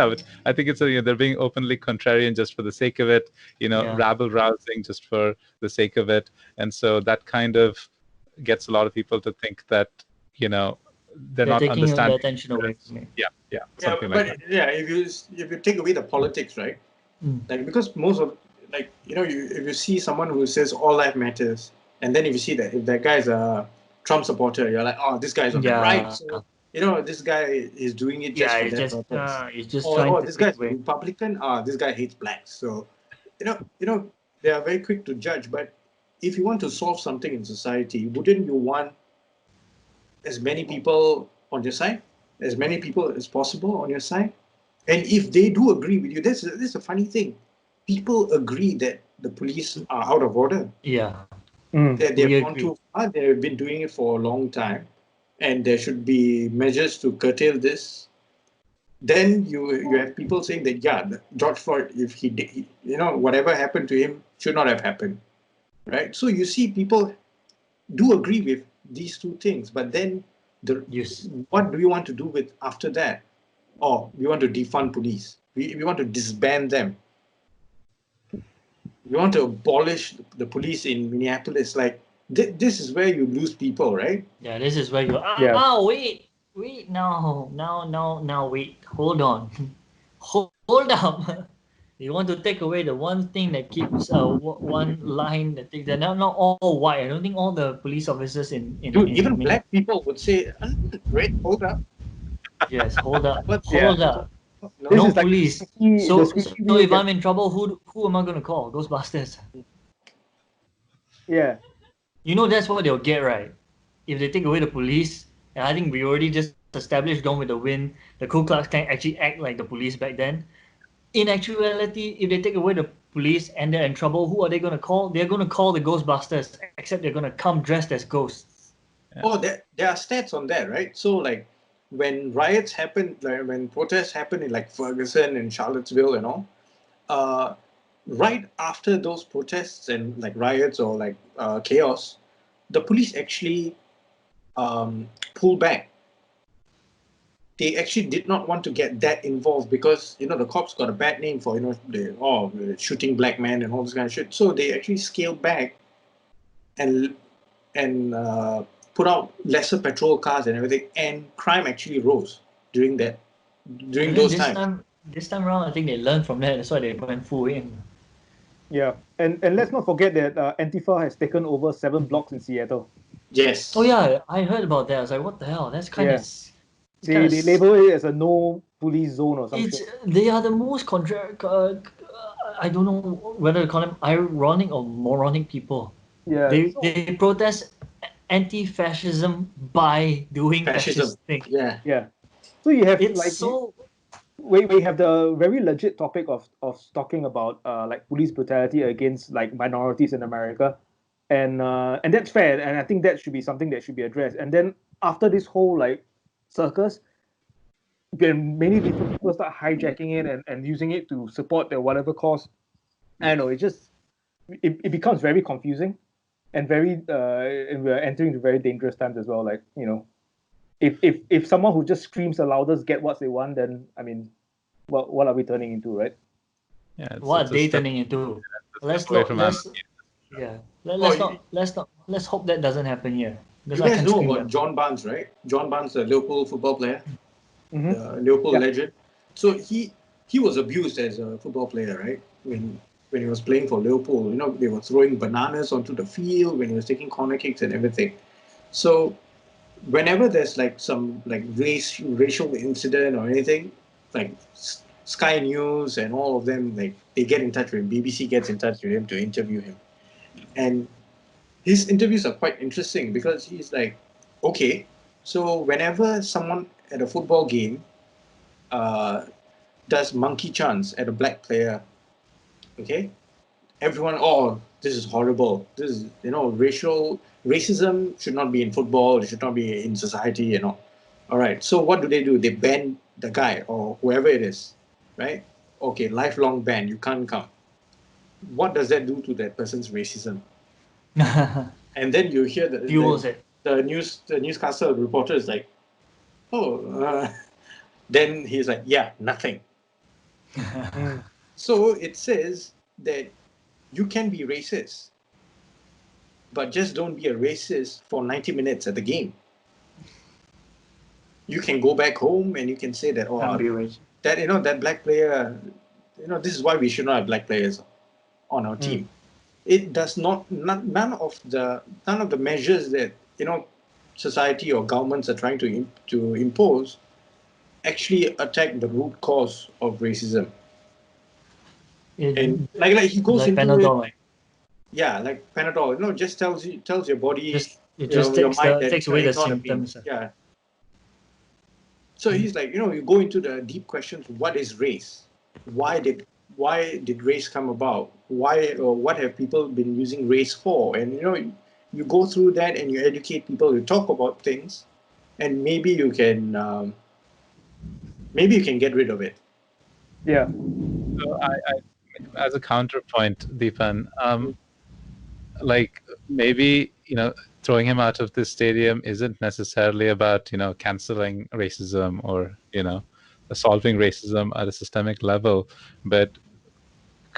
I think it's they're being openly contrarian just for the sake of it, rabble rousing just for the sake of it, and so that kind of gets a lot of people to think that they're not taking understanding the attention away from it. If you take away the politics, right? Like, because most of if you see someone who says all life matters, and then if you see that if that guy is a Trump supporter, you're like, oh, this guy is on the right. So, this guy is doing it just for that purpose. He's just trying this guy's Republican. This guy hates blacks. So, they are very quick to judge. But if you want to solve something in society, wouldn't you want as many people on your side, as many people as possible on your side? And if they do agree with you, this is a funny thing. People agree that the police are out of order. Yeah. That they've gone too far. They've been doing it for a long time. And there should be measures to curtail this. Then you have people saying that, George Floyd, if he did, whatever happened to him should not have happened. Right? So you see people do agree with these two things. But then what do we want to do with after that? We want to defund police. We want to disband them. We want to abolish the police in Minneapolis. Like, this is where you lose people, right? Yeah, this is where you... wait, no, wait. Hold on. Hold up. You want to take away the one thing that keeps one line that takes that. Not all white. I don't think all the police officers in even black people would say, wait, hold up. Yes, hold up. Hold up. No police. So if I'm in trouble, who am I going to call? Ghostbusters. Yeah. That's what they'll get, right? If they take away the police, and I think we already just established Gone with the Wind, the Ku Klux Klan actually act like the police back then. In actuality, if they take away the police and they're in trouble, who are they going to call? They're going to call the Ghostbusters, except they're going to come dressed as ghosts. Yeah. There are stats on that, right? So, like, when riots happen, when protests happen in like Ferguson and Charlottesville and all, right after those protests and like riots or like chaos, the police actually pulled back. They actually did not want to get that involved because the cops got a bad name for shooting black men and all this kind of shit. So they actually scaled back and put out lesser patrol cars and everything, and crime actually rose during those times. This time around, I think they learned from that. That's why they went full in. Yeah, and let's not forget that Antifa has taken over 7 blocks in Seattle. Yes. Oh yeah, I heard about that. I was like, what the hell? That's kind of. They label it as a no police zone or something. They are the most I don't know whether to call them ironic or moronic people. Yeah. They protest anti-fascism by doing fascist thing. Yeah. Yeah. So you have we have the very legit topic of talking about like police brutality against like minorities in America, and that's fair, and I think that should be something that should be addressed. And then after this whole like circus, then many different people start hijacking it and using it to support their whatever cause. I don't know, it becomes very confusing and very and we're entering into very dangerous times as well. Like, you know, if someone who just screams the loudest get what they want, then I mean, what are we turning into, right? Yeah. What are they turning into? Let's hope that doesn't happen here. You guys know about John Barnes, right? John Barnes, the Liverpool football player, the Liverpool legend. So he was abused as a football player, right? When he was playing for Liverpool, you know, they were throwing bananas onto the field when he was taking corner kicks and everything. So whenever there's like some like racial incident or anything, like Sky News and all of them, like they get in touch with him. BBC gets in touch with him to interview him, and his interviews are quite interesting because he's like, okay, so whenever someone at a football game does monkey chants at a black player, okay, everyone, oh, this is horrible. This is, you know, racism should not be in football. It should not be in society, you know. All right. So what do? They ban the guy or whoever it is, right? Okay, lifelong ban. You can't come. What does that do to that person's racism? And then you hear the newscaster reporter is like, oh, then he's like, yeah, nothing. So it says that you can be racist, but just don't be a racist for 90 minutes at the game. You can go back home and you can say that, that, you know, that black player, you know, this is why we should not have black players on our team. It does not, none of the measures that, you know, society or governments are trying to impose actually attack the root cause of racism. And like he goes into Panadol, it, yeah, like Panadol, you know, just tells your body, takes away the symptoms. Yeah. So he's like, you know, you go into the deep questions: what is race? Why did race come about? Why or what have people been using race for? And you know, you go through that and you educate people. You talk about things, and maybe you can get rid of it. Yeah. So I as a counterpoint, Deepan, like maybe, you know, throwing him out of this stadium isn't necessarily about, you know, canceling racism or, you know, solving racism at a systemic level, but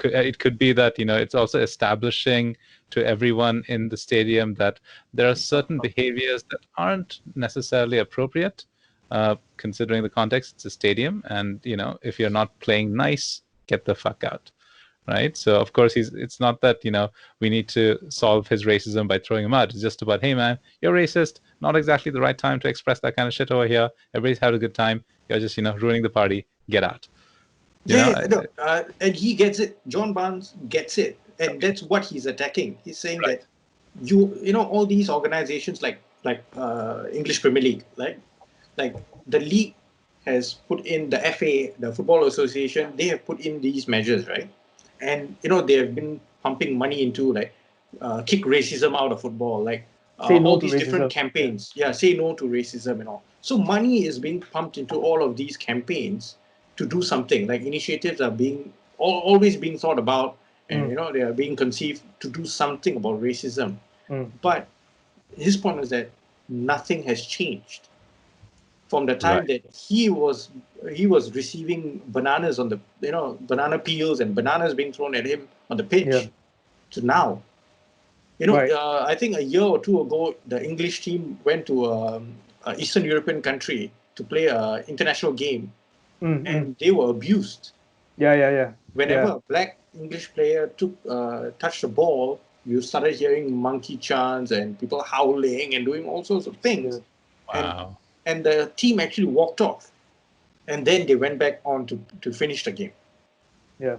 it could be that, you know, it's also establishing to everyone in the stadium that there are certain behaviors that aren't necessarily appropriate, considering the context. It's a stadium, and, you know, if you're not playing nice, get the fuck out. Right. So, of course, it's not that, you know, we need to solve his racism by throwing him out. It's just about, hey, man, you're racist. Not exactly the right time to express that kind of shit over here. Everybody's having a good time. You're just, you know, ruining the party. Get out. And he gets it. John Barnes gets it. And that's what he's attacking. He's saying that you know, all these organizations like English Premier League, like the league has put in, the FA, the Football Association, they have put in these measures, right? And, you know, they have been pumping money into like kick racism out of football, like all these different campaigns. Yeah, say no to racism and all. So money is being pumped into all of these campaigns to do something. Like initiatives are being always being thought about, and you know, they are being conceived to do something about racism. But his point is that nothing has changed from the time that he was receiving bananas on the, you know, banana peels and bananas being thrown at him on the pitch to now. You know, I think a year or two ago, the English team went to an Eastern European country to play an international game, and they were abused. Yeah. Whenever a black English player touched the ball, you started hearing monkey chants and people howling and doing all sorts of things. Wow. And the team actually walked off. And then they went back on to finish the game. Yeah.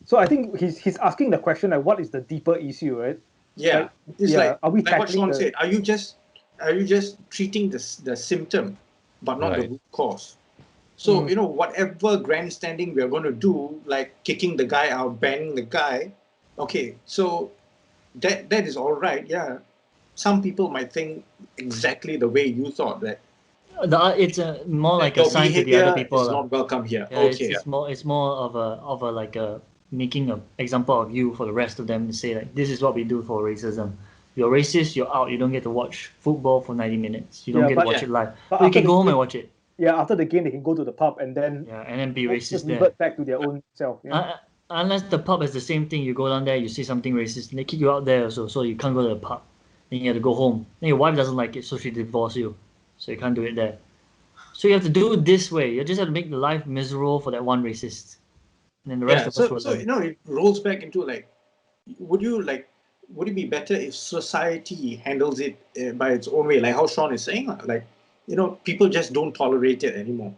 So I think he's asking the question like, what is the deeper issue, right? Yeah. It's like, are we like what tackling Sean said, are you just treating the symptom but not the root cause? So, whatever grandstanding we are going to do, like kicking the guy out, banning the guy, okay, so that is all right, yeah. Some people might think exactly the way you thought that. It's more like a sign to the other people. Is not welcome here. Yeah, okay. It's more of a like a making an example of you for the rest of them to say like, this is what we do for racism. You're racist, you're out. You don't get to watch football for 90 minutes. You don't get to watch it live. But you can go home and watch it. Yeah, after the game, they can go to the pub and then be racist there. Revert back to their own self. Unless the pub is the same thing, you go down there, you say something racist, and they kick you out there also, so you can't go to the pub. Then you have to go home. Then your wife doesn't like it, so she divorces you. So you can't do it there. So you have to do it this way. You just have to make the life miserable for that one racist. And then the rest of us will learn. It rolls back into like, would it be better if society handles it by its own way, like how Sean is saying, like, people just don't tolerate it anymore.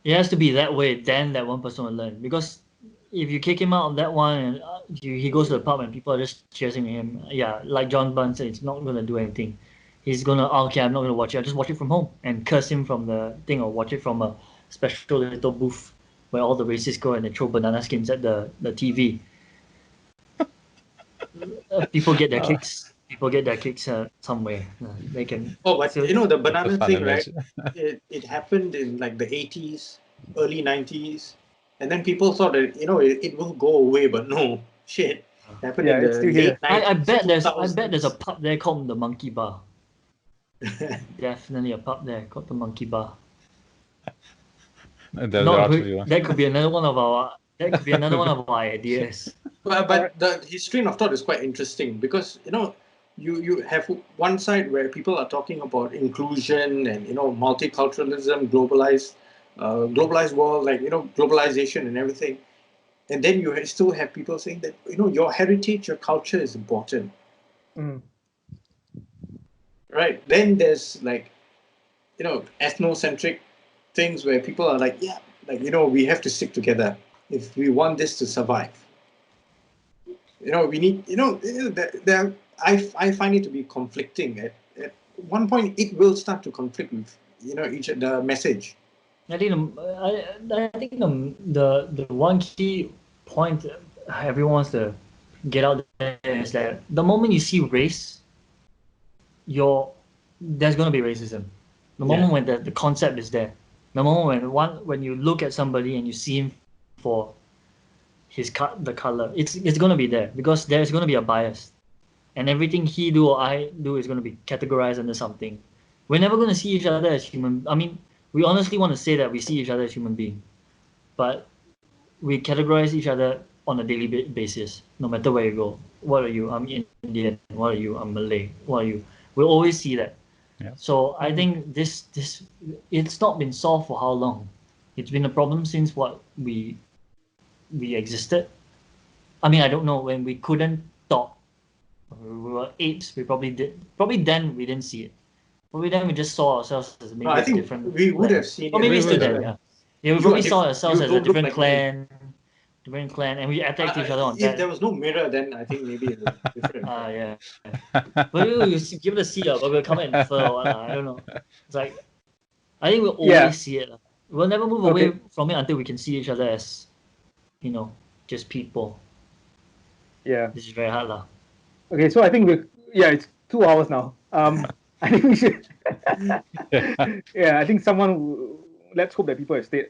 It has to be that way, then that one person will learn. Because if you kick him out of that one and he goes to the pub and people are just cheering him, like John Bunn said, it's not going to do anything. He's going to, okay, I'm not going to watch it. I'll just watch it from home and curse him from the thing, or watch it from a special little booth where all the racists go and they throw banana skins at the TV. People get their kicks. People get their kicks somewhere. They can. Oh, but the banana thing, right? It happened in like the 80s, early 90s, and then people thought that it will go away, but no, shit. It happened in the late 90s. I bet there's a pub there called the Monkey Bar. Definitely a pub there called the Monkey Bar. That could be another one of our. That could be another one of our ideas. But his train of thought is quite interesting because you have one side where people are talking about inclusion and multiculturalism, globalized world, like globalization and everything, and then you still have people saying that your heritage, your culture is important. Right? Then there's like ethnocentric things where people are like, we have to stick together if we want this to survive. We need, I find it to be conflicting. At one point, it will start to conflict with, the message. I think the one key point everyone wants to get out there is that the moment you see race, there's going to be racism. The moment when the concept is there, the moment when you look at somebody and you see him for the color, it's going to be there because there's going to be a bias, and everything he do or I do is going to be categorized under something. We're never going to see each other as human. I mean, we honestly want to say that we see each other as human beings, but we categorize each other on a daily basis, no matter where you go. What are you? I'm Indian. What are you? I'm Malay. What are you? We'll always see that. Yeah. So I think this it's not been solved for how long? It's been a problem since we existed. I mean, I don't know, when we couldn't talk. We were apes. We probably then we didn't see it. Probably then we just saw ourselves as maybe a different. We would have seen it. Or maybe still then, yeah. We probably saw ourselves as a different clan. Different clan, and we attacked each other on that. If there was no mirror, then I think maybe it was different. Yeah. But you give it a see, but we'll come and infer. I don't know. It's like, I think we'll always see it. We'll never move away from it until we can see each other as, just people. Yeah. This is very hard, lah. Okay, so I think it's 2 hours now. I think we should. I think let's hope that people have stayed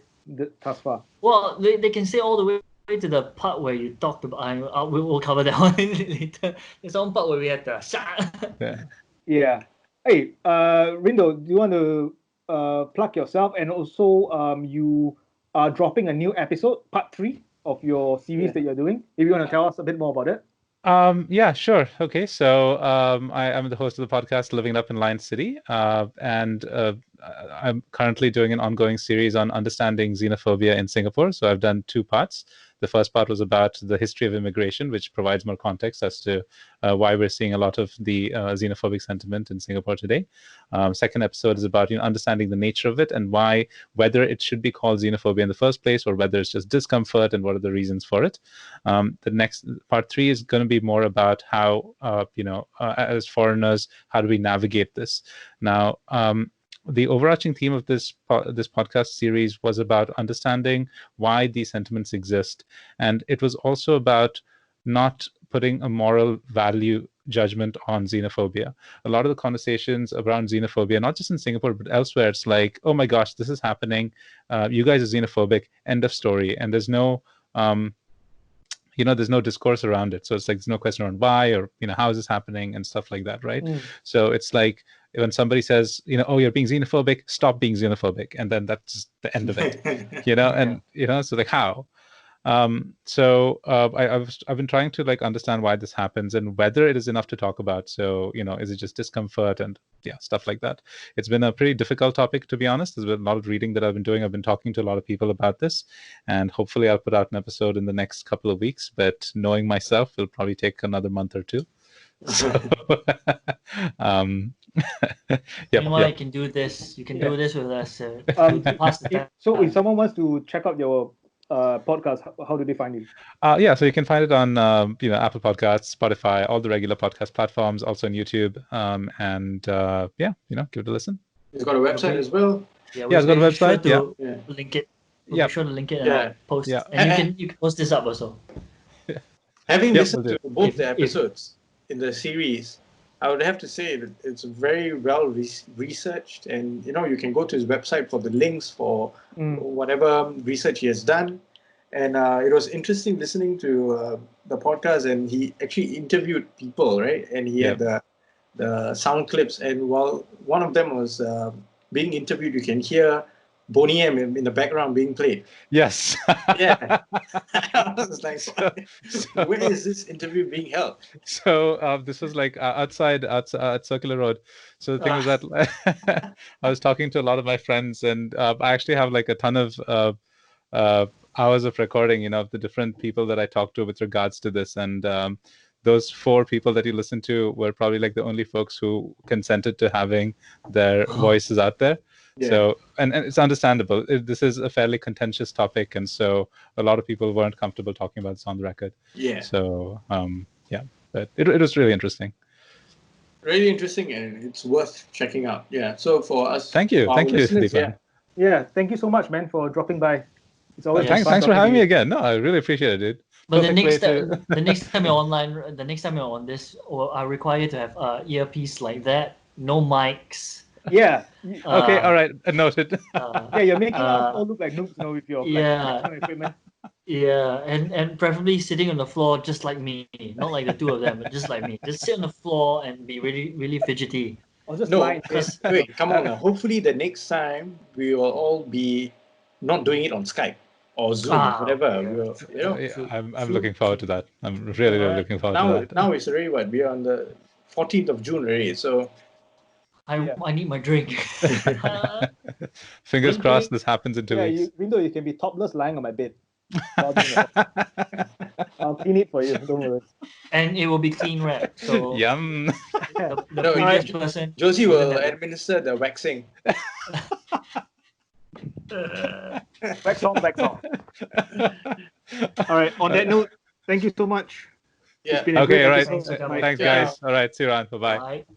thus far. Well, they can stay all the way to the part where you talked about. We'll cover that one later. There's one part where we had the. Yeah. Hey, Rindo, do you want to plug yourself? And also, you are dropping a new episode, part 3 of your series that you're doing. If you want to tell us a bit more about it. Yeah, sure. Okay, so I'm the host of the podcast Living It Up in Lion City, and I'm currently doing an ongoing series on understanding xenophobia in Singapore. So I've done 2 parts. The first part was about the history of immigration, which provides more context as to why we're seeing a lot of the xenophobic sentiment in Singapore today. Second episode is about understanding the nature of it and why, whether it should be called xenophobia in the first place or whether it's just discomfort and what are the reasons for it. The next part 3 is going to be more about how as foreigners, how do we navigate this now. The overarching theme of this podcast series was about understanding why these sentiments exist, and it was also about not putting a moral value judgment on xenophobia. A lot of the conversations around xenophobia, not just in Singapore but elsewhere, it's like, oh my gosh, this is happening. You guys are xenophobic. End of story. And there's no there's no discourse around it. So it's like there's no question around why or how is this happening and stuff like that, right? So it's like when somebody says, oh, you're being xenophobic, stop being xenophobic, and then that's the end of it. And so like how? I've been trying to understand why this happens and whether it is enough to talk about. So is it just discomfort and stuff like that. It's been a pretty difficult topic, to be honest. There's been a lot of reading that I've been doing. I've been talking to a lot of people about this, and hopefully I'll put out an episode in the next couple of weeks, but knowing myself, it'll probably take another month or 2. So Meanwhile, you can do this. You can do this with us. So if someone wants to check out your podcast, how do they find you? So you can find it on Apple Podcasts, Spotify, all the regular podcast platforms, also on YouTube, and give it a listen. It's got a website as well. Yeah, it's got a website. Link it. We'll be sure to link it and I'll post. Yeah. And you can post this up also. Having listened to both the episodes in the series, I would have to say that it's very well researched, and you can go to his website for the links for whatever research he has done. And it was interesting listening to the podcast, and he actually interviewed people, right? And he had the sound clips, and while one of them was being interviewed, you can hear Boney M in the background being played. Yes. Yeah. I was like, where is this interview being held? So this was like outside at Circular Road. So the thing was that I was talking to a lot of my friends, and I actually have like a ton of hours of recording, of the different people that I talked to with regards to this. And those 4 people that you listened to were probably like the only folks who consented to having their voices out there. Yeah. So, and it's understandable. This is a fairly contentious topic, and so a lot of people weren't comfortable talking about this on the record. Yeah. So, but it was really interesting. Really interesting, and it's worth checking out. Yeah. So for us, thank you, Deepan. Yeah, thank you so much, man, for dropping by. It's always thanks for having me again. No, I really appreciate it, dude. But the next time you're online, the next time you're on this, I require you to have earpiece like that, no mics. Yeah. Okay. All right. Noted. You're making us all look like noobs now with your equipment. Yeah, and preferably sitting on the floor just like me, not like the 2 of them, but just like me. Just sit on the floor and be really, really fidgety. Or just wait, come on now. Hopefully the next time we will all be not doing it on Skype or Zoom, whatever. I'm looking forward to that. I'm really looking forward to that. Now it's already what? We are on the 14th of June already, so. I need my drink. Fingers crossed this happens in 2 weeks. Rindo, you can be topless lying on my bed. I'll clean it for you, don't worry. And it will be clean wrapped. So yum. The previous person, Josie will administer the waxing. Wax on. All right, on that note, thank you so much. Yeah. Okay, all right. Thanks, guys. All right, see you around. Bye-bye. Bye.